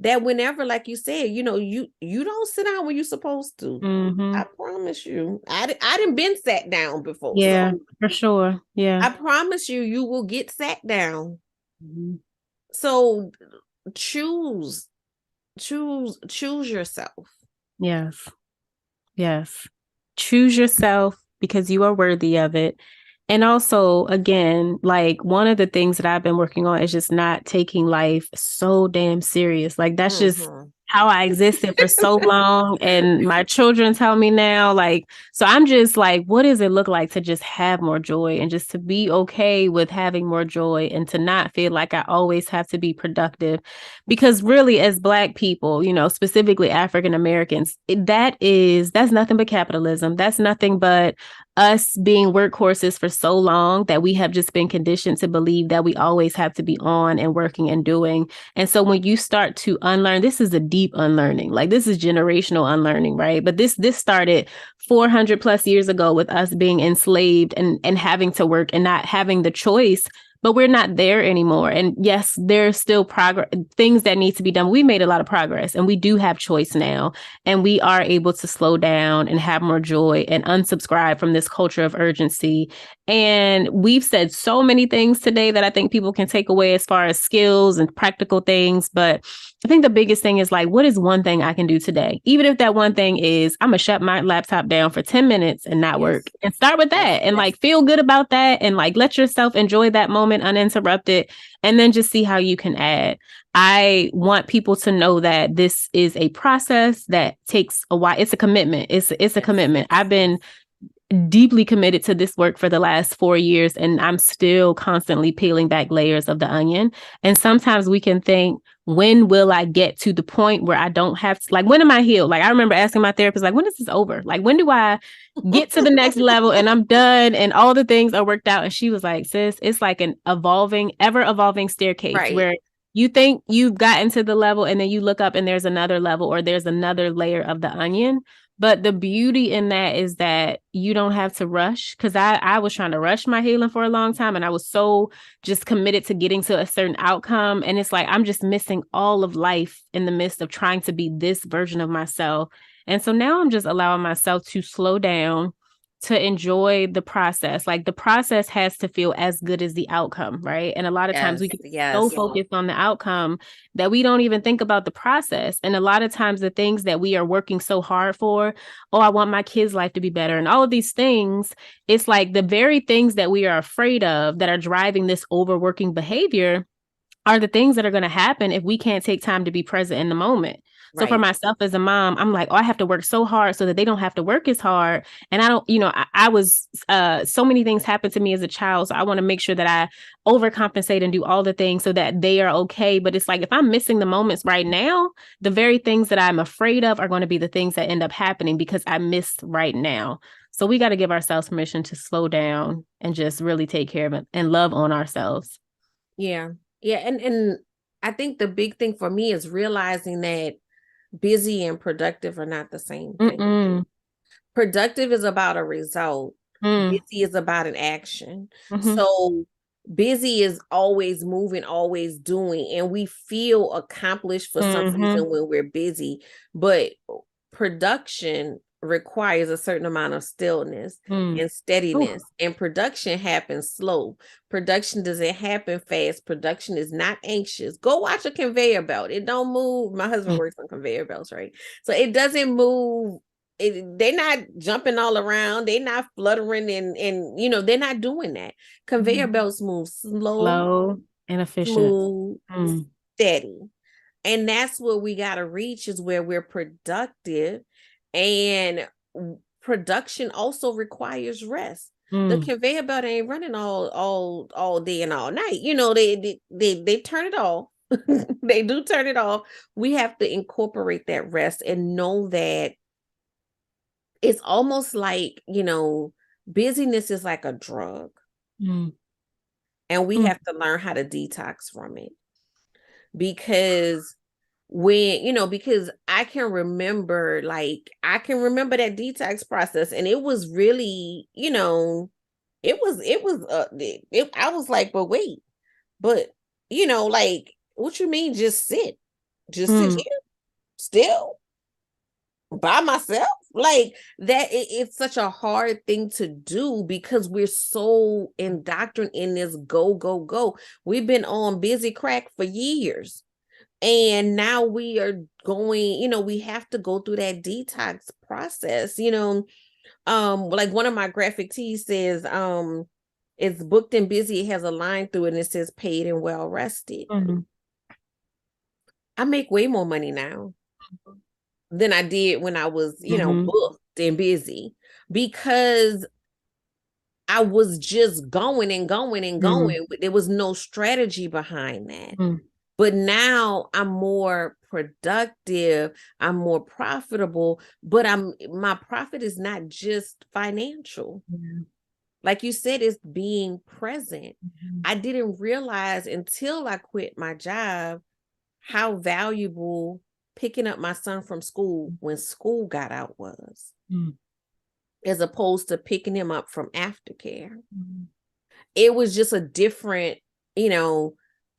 that whenever, like you said, you don't sit down when you're supposed to. Mm-hmm. I promise you. I didn't been sat down before. Yeah, So for sure. Yeah. I promise you will get sat down. Mm-hmm. So choose, choose yourself. Yes. Yes. Choose yourself because you are worthy of it. And also, again, like one of the things that I've been working on is just not taking life so damn serious. Like that's just Mm-hmm. how I existed for so long. And my children tell me now, like, so I'm just like, what does it look like to just have more joy and just to be okay with having more joy and to not feel like I always have to be productive? Because really, as Black people, specifically African Americans, that's nothing but capitalism. That's nothing but us being workhorses for so long that we have just been conditioned to believe that we always have to be on and working and doing. And so when you start to unlearn, this is a deep unlearning, like this is generational unlearning, right? But this started 400 plus years ago with us being enslaved and having to work and not having the choice. But we're not there anymore. And yes, there's still progress, things that need to be done. We made a lot of progress and we do have choice now. And we are able to slow down and have more joy and unsubscribe from this culture of urgency. And we've said so many things today that I think people can take away as far as skills and practical things. But I think the biggest thing is like, what is one thing I can do today? Even if that one thing is I'm going to shut my laptop down for 10 minutes and not work, and start with that and like feel good about that and like let yourself enjoy that moment uninterrupted and then just see how you can add. I want people to know that this is a process that takes a while. It's a commitment. It's a commitment. I've been deeply committed to this work for the last 4 years, and I'm still constantly peeling back layers of the onion. And sometimes we can think, when will I get to the point where I don't have to, like, when am I healed? Like, I remember asking my therapist, like, when is this over? Like, when do I get to the next level and I'm done and all the things are worked out? And she was like, sis, it's like an ever evolving staircase where you think you've gotten to the level and then you look up and there's another level or there's another layer of the onion. But the beauty in that is that you don't have to rush, because I was trying to rush my healing for a long time and I was so just committed to getting to a certain outcome. And it's like I'm just missing all of life in the midst of trying to be this version of myself. And so now I'm just allowing myself to slow down, to enjoy the process. Like the process has to feel as good as the outcome, right? And a lot of times we get so focused on the outcome that we don't even think about the process. And a lot of times the things that we are working so hard for, oh, I want my kids' life to be better and all of these things, it's like the very things that we are afraid of that are driving this overworking behavior are the things that are going to happen if we can't take time to be present in the moment. So for myself as a mom, I'm like, oh, I have to work so hard so that they don't have to work as hard. And I don't, I was, so many things happened to me as a child. So I want to make sure that I overcompensate and do all the things so that they are okay. But it's like, if I'm missing the moments right now, the very things that I'm afraid of are going to be the things that end up happening because I missed right now. So we got to give ourselves permission to slow down and just really take care of it and love on ourselves. Yeah. Yeah. And I think the big thing for me is realizing that busy and productive are not the same thing. Mm-mm. Productive is about a result. Busy is about an action. So busy is always moving, always doing, and we feel accomplished for some reason when we're busy. But production requires a certain amount of stillness and steadiness. And production happens slow. Production doesn't happen fast. Production is not anxious. Go watch a conveyor belt. It don't move. My husband works on conveyor belts, right? So it doesn't move. They're not jumping all around. They're not fluttering and they're not doing that. Conveyor belts move slow and efficient, smooth, steady. And that's what we got to reach, is where we're productive. And production also requires rest. The conveyor belt ain't running all day and all night. They turn it off. They do turn it off. We have to incorporate that rest and know that it's almost like, busyness is like a drug. And we have to learn how to detox from it. Because because I can remember that detox process, and it was really, I was like, but wait, but like, what you mean just sit? just sit here still by myself. Like that, it's such a hard thing to do because we're so indoctrinated in this go, go, go. We've been on busy crack for years. And now we are going, we have to go through that detox process, like one of my graphic tees says, it's booked and busy. It has a line through it and it says paid and well rested. Mm-hmm. I make way more money now than I did when I was, Mm-hmm. booked and busy because I was just going and going and going. There was no strategy behind that. But now I'm more productive, I'm more profitable, but my profit is not just financial. Like you said, it's being present. I didn't realize until I quit my job how valuable picking up my son from school when school got out was, as opposed to picking him up from aftercare. It was just a different,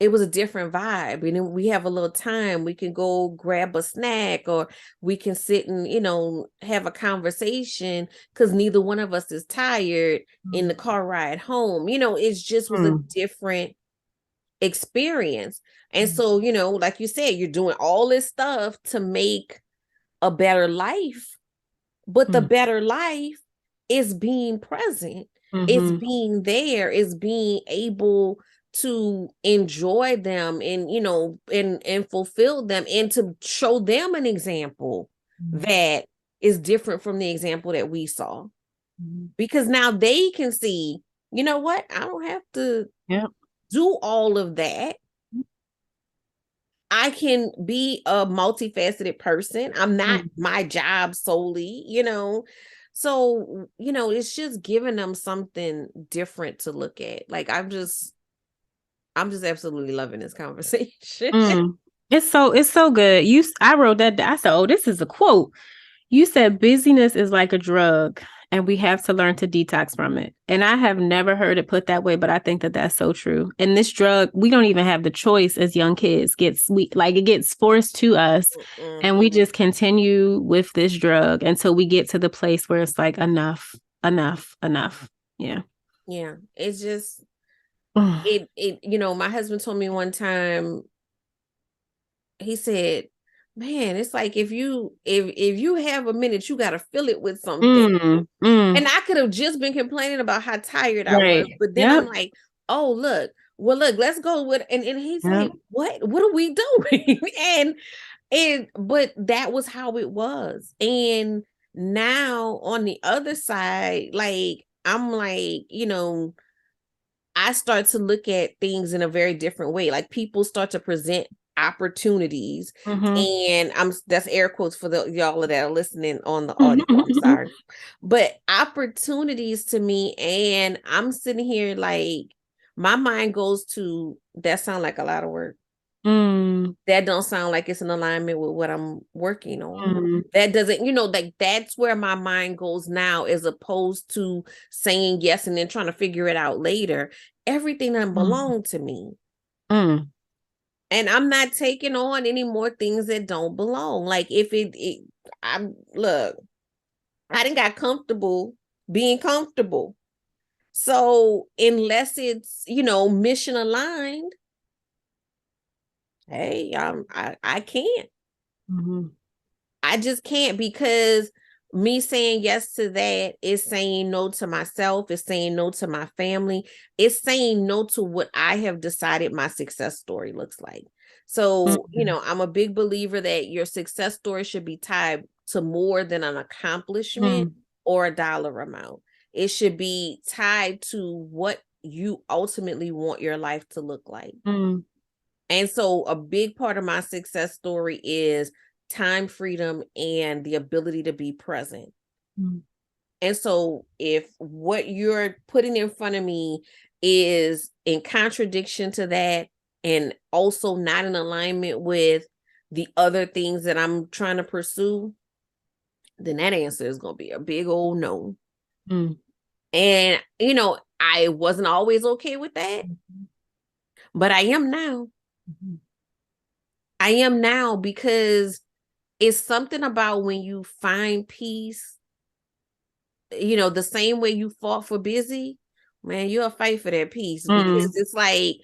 it was a different vibe. And then we have a little time. We can go grab a snack or we can sit and, have a conversation because neither one of us is tired in the car ride home. It just was a different experience. And so, like you said, you're doing all this stuff to make a better life, but the better life is being present. It's being there, is being able to enjoy them and and fulfill them and to show them an example that is different from the example that we saw. Because now they can see, you know what, I don't have to do all of that. I can be a multifaceted person. I'm not my job solely, So, it's just giving them something different to look at. Like I'm just absolutely loving this conversation. It's so good. I wrote that down. I said, oh, this is a quote. You said busyness is like a drug and we have to learn to detox from it. And I have never heard it put that way, but I think that that's so true. And this drug, we don't even have the choice as young kids. It gets forced to us and we just continue with this drug until we get to the place where it's like enough. Yeah. Yeah. It's just, my husband told me one time, he said, man, it's like if you have a minute, you got to fill it with something. And I could have just been complaining about how tired I was, but then I'm like, oh, look, let's go with, and he's like, what are we doing? but that was how it was. And now on the other side, like, I'm like, I start to look at things in a very different way. Like people start to present opportunities, and that's air quotes for y'all that are listening on the audio. I'm sorry, but opportunities to me, and I'm sitting here like my mind goes to that. Sound like a lot of work. That don't sound like it's in alignment with what I'm working on. That doesn't, like that's where my mind goes now, as opposed to saying yes and then trying to figure it out later. Everything doesn't belong to me. And I'm not taking on any more things that don't belong. Like if I didn't got comfortable being comfortable. So unless it's, mission aligned, hey, I can't. I just can't, because me saying yes to that is saying no to myself, is saying no to my family, it's saying no to what I have decided my success story looks like. So, I'm a big believer that your success story should be tied to more than an accomplishment or a dollar amount. It should be tied to what you ultimately want your life to look like. And so a big part of my success story is time freedom and the ability to be present. And so if what you're putting in front of me is in contradiction to that, and also not in alignment with the other things that I'm trying to pursue, then that answer is going to be a big old no. And, I wasn't always okay with that, but I am now. I I am now, because it's something about when you find peace, the same way you fought for busy, man, you'll fight for that peace, because it's like,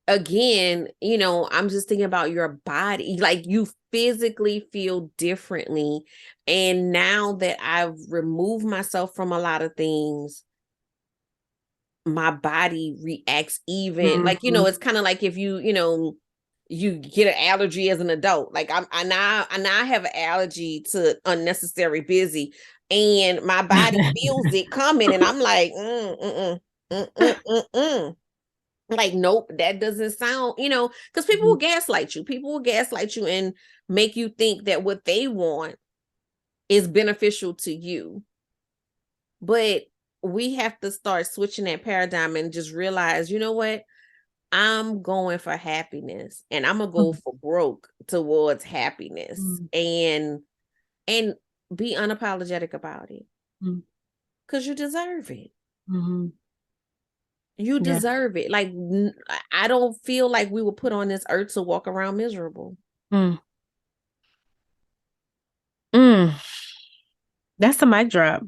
again, I'm just thinking about your body, like you physically feel differently. And now that I've removed myself from a lot of things, my body reacts even like, it's kind of like if you get an allergy as an adult. Like I now have an allergy to unnecessary busy, and my body feels it coming, and I'm like, like, nope, that doesn't sound, because people will gaslight you. People will gaslight you and make you think that what they want is beneficial to you. But we have to start switching that paradigm and just realize, you know what? I'm going for happiness, and I'm gonna go for broke towards happiness, and be unapologetic about it, because you deserve it. You deserve it. Like, I don't feel like we were put on this earth to walk around miserable. That's a mic drop.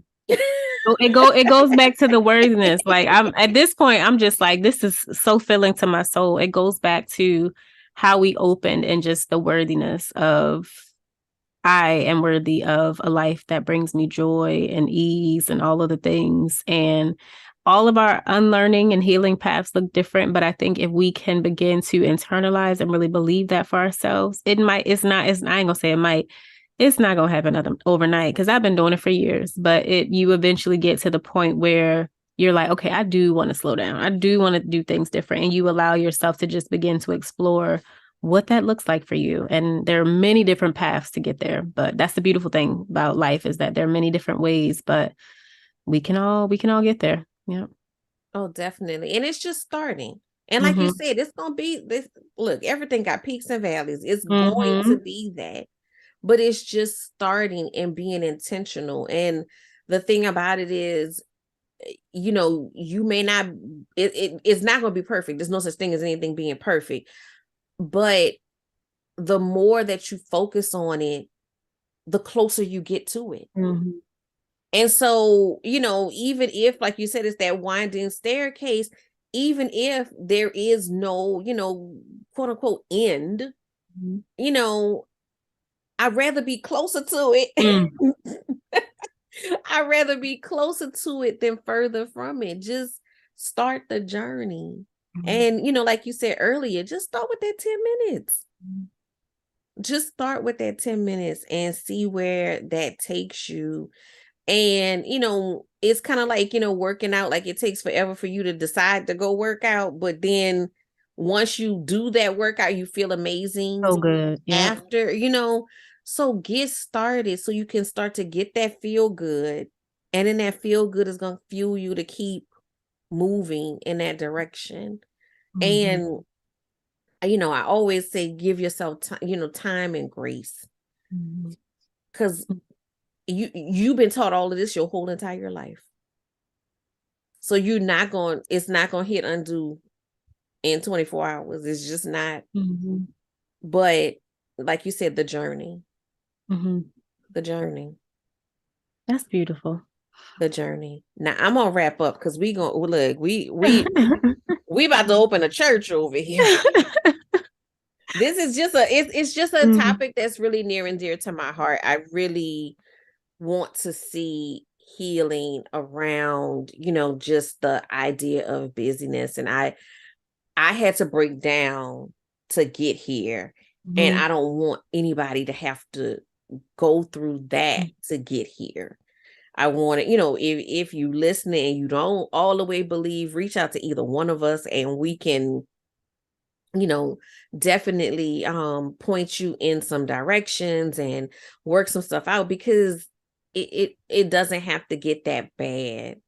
It goes back to the worthiness. Like, I'm at this point, I'm just like, this is so filling to my soul. It goes back to how we opened, and just the worthiness of, I am worthy of a life that brings me joy and ease and all of the things. And all of our unlearning and healing paths look different. But I think if we can begin to internalize and really believe that for ourselves, I ain't gonna say it might, it's not gonna happen overnight, because I've been doing it for years. But you eventually get to the point where you're like, okay, I do want to slow down. I do want to do things different. And you allow yourself to just begin to explore what that looks like for you. And there are many different paths to get there. But that's the beautiful thing about life, is that there are many different ways, but we can all get there. Yeah. Oh, definitely. And it's just starting. And like you said, it's gonna be this. Look, everything got peaks and valleys. It's going to be that. But it's just starting and being intentional. And the thing about it is, you may not, it's not going to be perfect. There's no such thing as anything being perfect. But the more that you focus on it, the closer you get to it. And so, even if, like you said, it's that winding staircase, even if there is no, quote unquote end, I'd rather be closer to it. I'd rather be closer to it than further from it. Just start the journey. And, like you said earlier, just start with that 10 minutes. Just start with that 10 minutes and see where that takes you. And, it's kind of like, working out, like it takes forever for you to decide to go work out. But then once you do that workout, you feel amazing. So good. Yeah. After, so get started so you can start to get that feel good. And then that feel good is going to fuel you to keep moving in that direction. And, I always say, give yourself time and grace. Because you've been taught all of this your whole entire life. So it's not going to hit undo in 24 hours. It's just not. But like you said, the journey. The journey. That's beautiful. The journey. Now I'm gonna wrap up, because we about to open a church over here. This is just it's just a topic that's really near and dear to my heart. I really want to see healing around, just the idea of busyness. And I had to break down to get here. And I don't want anybody to have to go through that to get here. I want to, if you listen and you don't all the way believe, reach out to either one of us, and we can, definitely point you in some directions and work some stuff out, because it doesn't have to get that bad.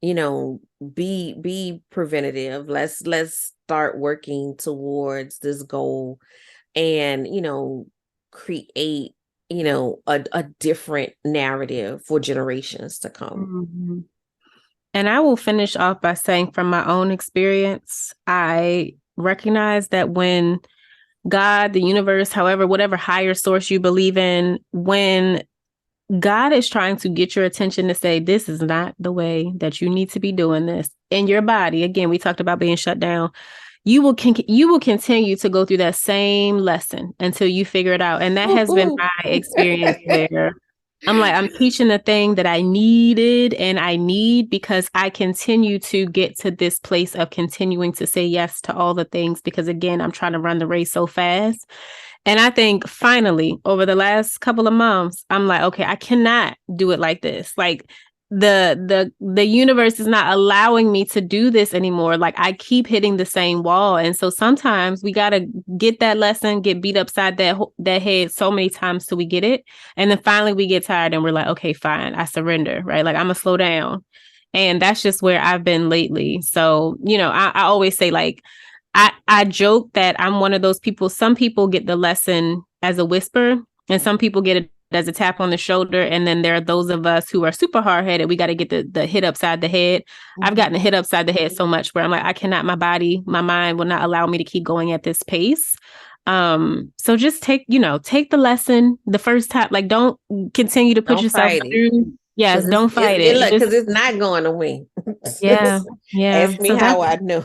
Be preventative. Let's start working towards this goal, and create a different narrative for generations to come. And I will finish off by saying, from my own experience, I recognize that when God, the universe, however, whatever higher source you believe in, when God is trying to get your attention to say, this is not the way that you need to be doing this in your body. Again, we talked about being shut down. You will continue to go through that same lesson until you figure it out. And that has been my experience where I'm like, I'm teaching the thing that I needed and I need because I continue to get to this place of continuing to say yes to all the things because, again, I'm trying to run the race so fast. And I think finally, over the last couple of months, I'm like, okay, I cannot do it like this. Like the universe is not allowing me to do this anymore. Like I keep hitting the same wall. And so sometimes we got to get that lesson, get beat upside that head so many times till we get it. And then finally we get tired and we're like, okay, fine, I surrender, right? Like I'm gonna slow down. And that's just where I've been lately. So, I always say like, I joke that I'm one of those people. Some people get the lesson as a whisper and some people get it as a tap on the shoulder. And then there are those of us who are super hard headed. We got to get the hit upside the head. Mm-hmm. I've gotten the hit upside the head so much where I'm like, I cannot, my mind will not allow me to keep going at this pace. So just take the lesson the first time, like don't continue to put yourself through. Yes. Don't fight it. Look, because it's not going to win. Yeah. Ask me how I know.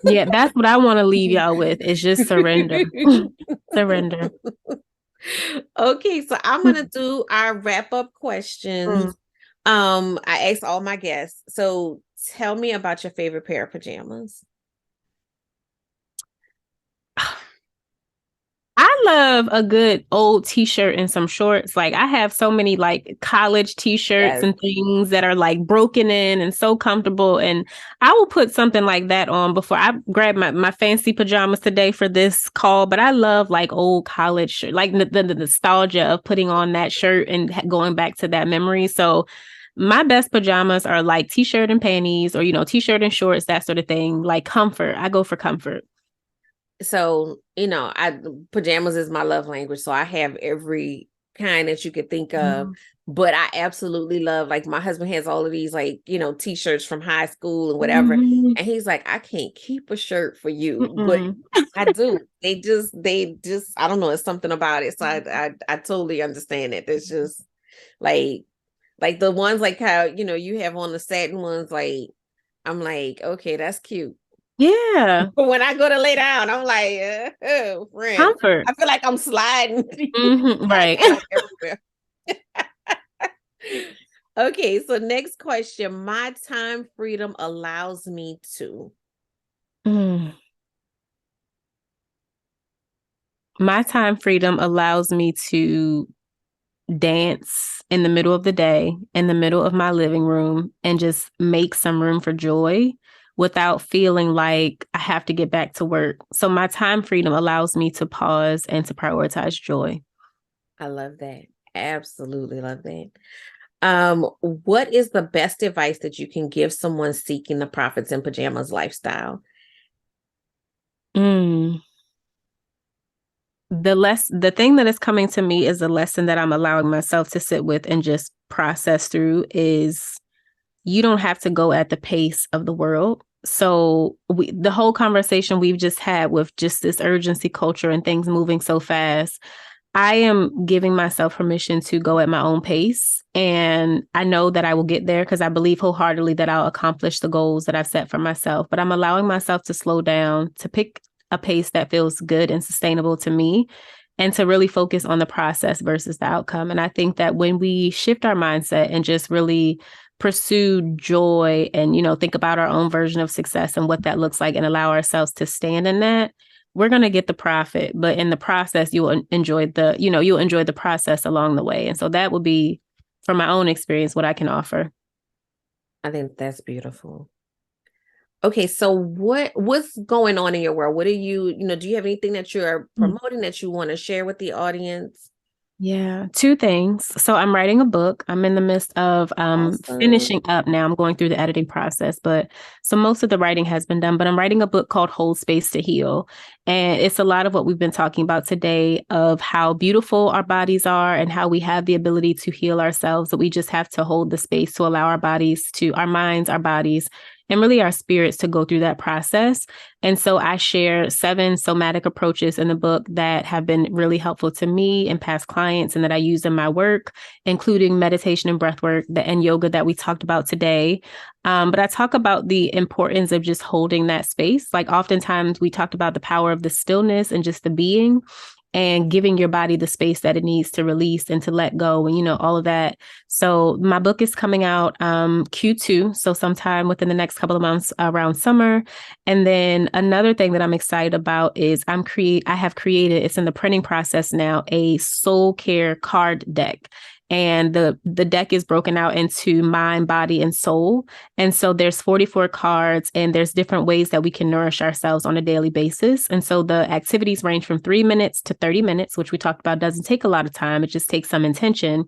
Yeah, that's what I want to leave y'all with is just surrender. Surrender. Okay, so I'm gonna do our wrap-up questions. I asked all my guests. So tell me about your favorite pair of pajamas. I love a good old t-shirt and some shorts. Like I have so many like college t-shirts and things that are like broken in and so comfortable. And I will put something like that on before I grab my fancy pajamas today for this call. But I love like old college shirt, like the nostalgia of putting on that shirt and going back to that memory. So my best pajamas are like t-shirt and panties or, t-shirt and shorts, that sort of thing. Like comfort. I go for comfort. So, pajamas is my love language. So I have every kind that you could think of, but I absolutely love, like my husband has all of these like, t-shirts from high school and whatever. And he's like, I can't keep a shirt for you, but I do. They just, I don't know. It's something about it. So I totally understand it. It's just like the ones like how, you have on the satin ones, like, I'm like, okay, that's cute. Yeah. But when I go to lay down, I'm like, oh, friend. Comfort. I feel like I'm sliding. Right. Okay, so next question. My time freedom allows me to. My time freedom allows me to dance in the middle of the day, in the middle of my living room, and just make some room for joy without feeling like I have to get back to work. So my time freedom allows me to pause and to prioritize joy. I love that. Absolutely love that. What is the best advice that you can give someone seeking the profits in pajamas lifestyle? The thing that is coming to me is a lesson that I'm allowing myself to sit with and just process through is you don't have to go at the pace of the world. So the whole conversation we've just had with just this urgency culture and things moving so fast, I am giving myself permission to go at my own pace. And I know that I will get there because I believe wholeheartedly that I'll accomplish the goals that I've set for myself. But I'm allowing myself to slow down, to pick a pace that feels good and sustainable to me, and to really focus on the process versus the outcome. And I think that when we shift our mindset and just really pursue joy and, think about our own version of success and what that looks like and allow ourselves to stand in that, we're going to get the profit. But in the process, you'll enjoy the process along the way. And so that would be, from my own experience, what I can offer. I think that's beautiful. Okay, so what's going on in your world? What are you, do you have anything that you're promoting that you want to share with the audience? Yeah, two things. So I'm writing a book. I'm in the midst of finishing up now. I'm going through the editing process, so most of the writing has been done, but I'm writing a book called Hold Space to Heal. And it's a lot of what we've been talking about today of how beautiful our bodies are and how we have the ability to heal ourselves, that we just have to hold the space to allow our minds, our bodies, and really our spirits to go through that process. And so I share 7 somatic approaches in the book that have been really helpful to me and past clients and that I use in my work, including meditation and breathwork and yoga that we talked about today. But I talk about the importance of just holding that space. Like oftentimes we talked about the power of the stillness and just the being and giving your body the space that it needs to release and to let go and, all of that. So my book is coming out Q2, so sometime within the next couple of months around summer. And then another thing that I'm excited about is I have created, it's in the printing process now, a soul care card deck. And the deck is broken out into mind, body, and soul. And so there's 44 cards and there's different ways that we can nourish ourselves on a daily basis. And so the activities range from 3 minutes to 30 minutes, which we talked about doesn't take a lot of time. It just takes some intention.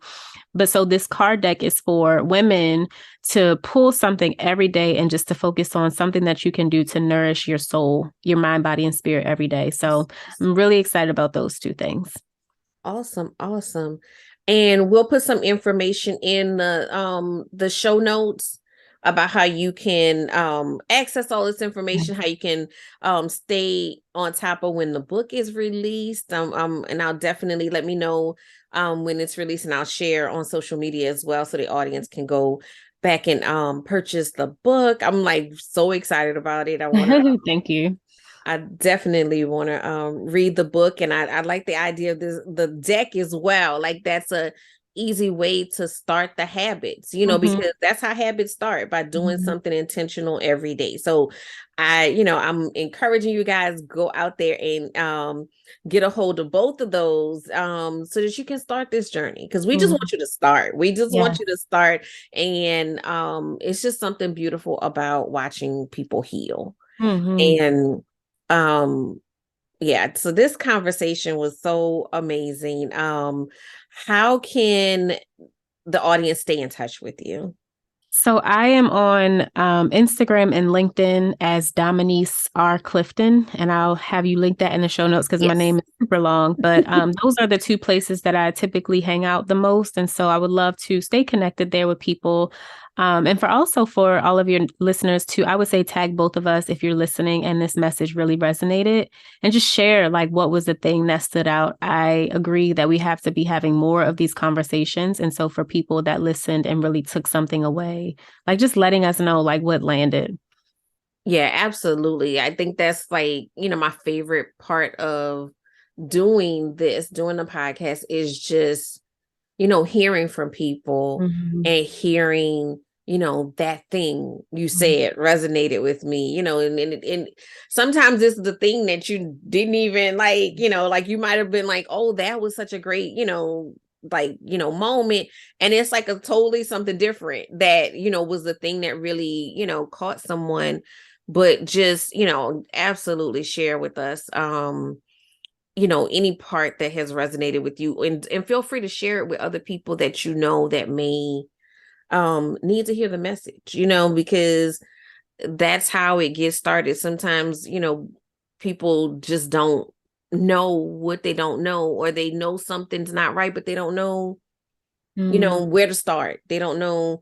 But so this card deck is for women to pull something every day and just to focus on something that you can do to nourish your soul, your mind, body, and spirit every day. So I'm really excited about those 2 things. Awesome. Awesome. And we'll put some information in the show notes about how you can access all this information, how you can stay on top of when the book is released. And I'll definitely let me know when it's released, and I'll share on social media as well so the audience can go back and purchase the book. I'm like so excited about it. I want to Thank you. I definitely want to read the book, and I like the idea of the deck as well. Like that's a easy way to start the habits, because that's how habits start, by doing something intentional every day. So I'm encouraging you guys, go out there and get a hold of both of those so that you can start this journey, because we just want you to start. We just want you to start. And it's just something beautiful about watching people heal. And yeah, so this conversation was so amazing. How can the audience stay in touch with you? So I am on Instagram and LinkedIn as Dominiece R. Clifton, and I'll have you link that in the show notes because my name is super long. But those are the 2 places that I typically hang out the most. And so I would love to stay connected there with people. And for all of your listeners too, I would say tag both of us if you're listening and this message really resonated, and just share like what was the thing that stood out. I agree that we have to be having more of these conversations. And so for people that listened and really took something away, like just letting us know like what landed. Yeah, absolutely. I think that's like, my favorite part of doing the podcast is just, hearing from people and hearing, that thing you said resonated with me, and sometimes it's the thing that you didn't even like, like you might have been like, oh, that was such a great, moment. And it's like a totally something different that, was the thing that really, caught someone. But just, absolutely share with us, any part that has resonated with you, and feel free to share it with other people that that may need to hear the message, because that's how it gets started. Sometimes, people just don't know what they don't know, or they know something's not right, but they don't know, where to start. They don't know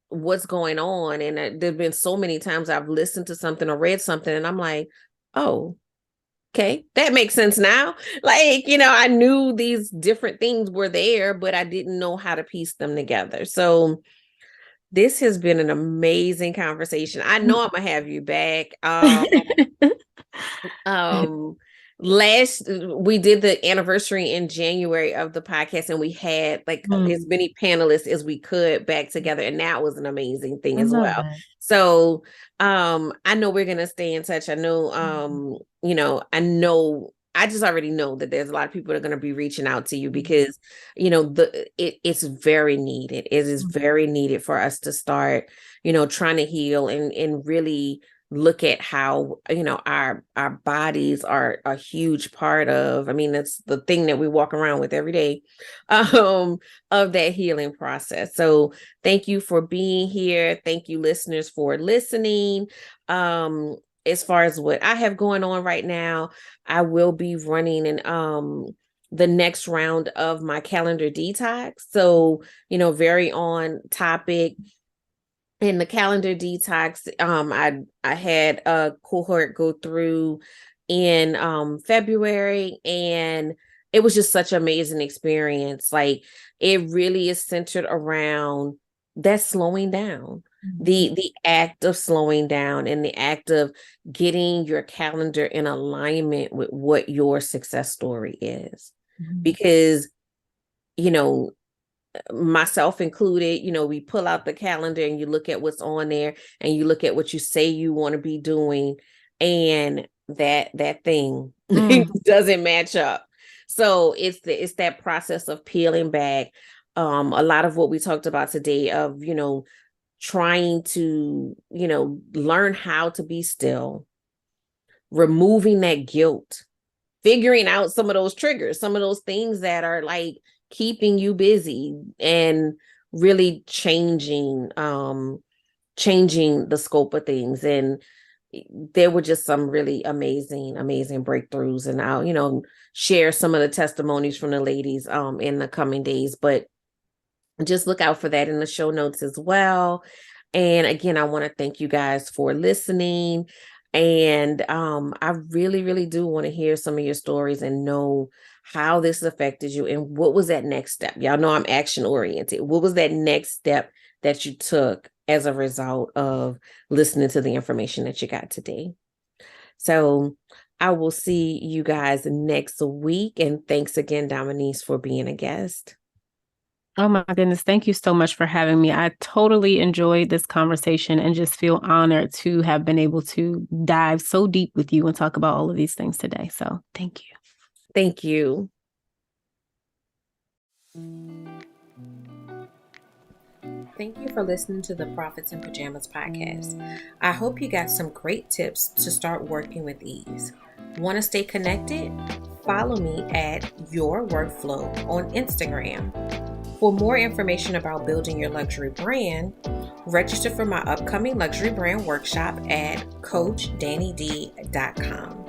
what's going on. And there've been so many times I've listened to something or read something and I'm like, oh, okay, that makes sense now. Like, I knew these different things were there, but I didn't know how to piece them together. So this has been an amazing conversation. I know I'm gonna have you back. Last we did the anniversary in January of the podcast, and we had like as many panelists as we could back together, and that was an amazing thing as well. So I know we're gonna stay in touch. I know I just already know that there's a lot of people that are going to be reaching out to you, because it's very needed. It is very needed for us to start trying to heal and really look at how our bodies are a huge part of, I mean, that's the thing that we walk around with every day, of that healing process. So thank you for being here. Thank you, listeners, for listening. As far as what I have going on right now, I will be running the next round of my calendar detox. So, very on topic. in the calendar detox, I had a cohort go through in February, and it was just such an amazing experience. Like, it really is centered around that slowing down. The act of slowing down and the act of getting your calendar in alignment with what your success story is. Because, you know, myself included, we pull out the calendar and you look at what's on there and you look at what you say you want to be doing, and that thing doesn't match up. So it's that process of peeling back. A lot of what we talked about today of, trying to, learn how to be still, removing that guilt, figuring out some of those triggers, some of those things that are like keeping you busy, and really changing the scope of things. And there were just some really amazing breakthroughs, and I'll share some of the testimonies from the ladies in the coming days, but just look out for that in the show notes as well. And again, I want to thank you guys for listening. And I really, really do want to hear some of your stories and know how this affected you and what was that next step. Y'all know I'm action oriented. What was that next step that you took as a result of listening to the information that you got today? So I will see you guys next week. And thanks again, Dominiece, for being a guest. Oh my goodness. Thank you so much for having me. I totally enjoyed this conversation and just feel honored to have been able to dive so deep with you and talk about all of these things today. So thank you. Thank you. Thank you for listening to the Profits in Pajamas podcast. I hope you got some great tips to start working with ease. Want to stay connected? Follow me at Your Workflow on Instagram. For more information about building your luxury brand, register for my upcoming luxury brand workshop at CoachDanniD.com.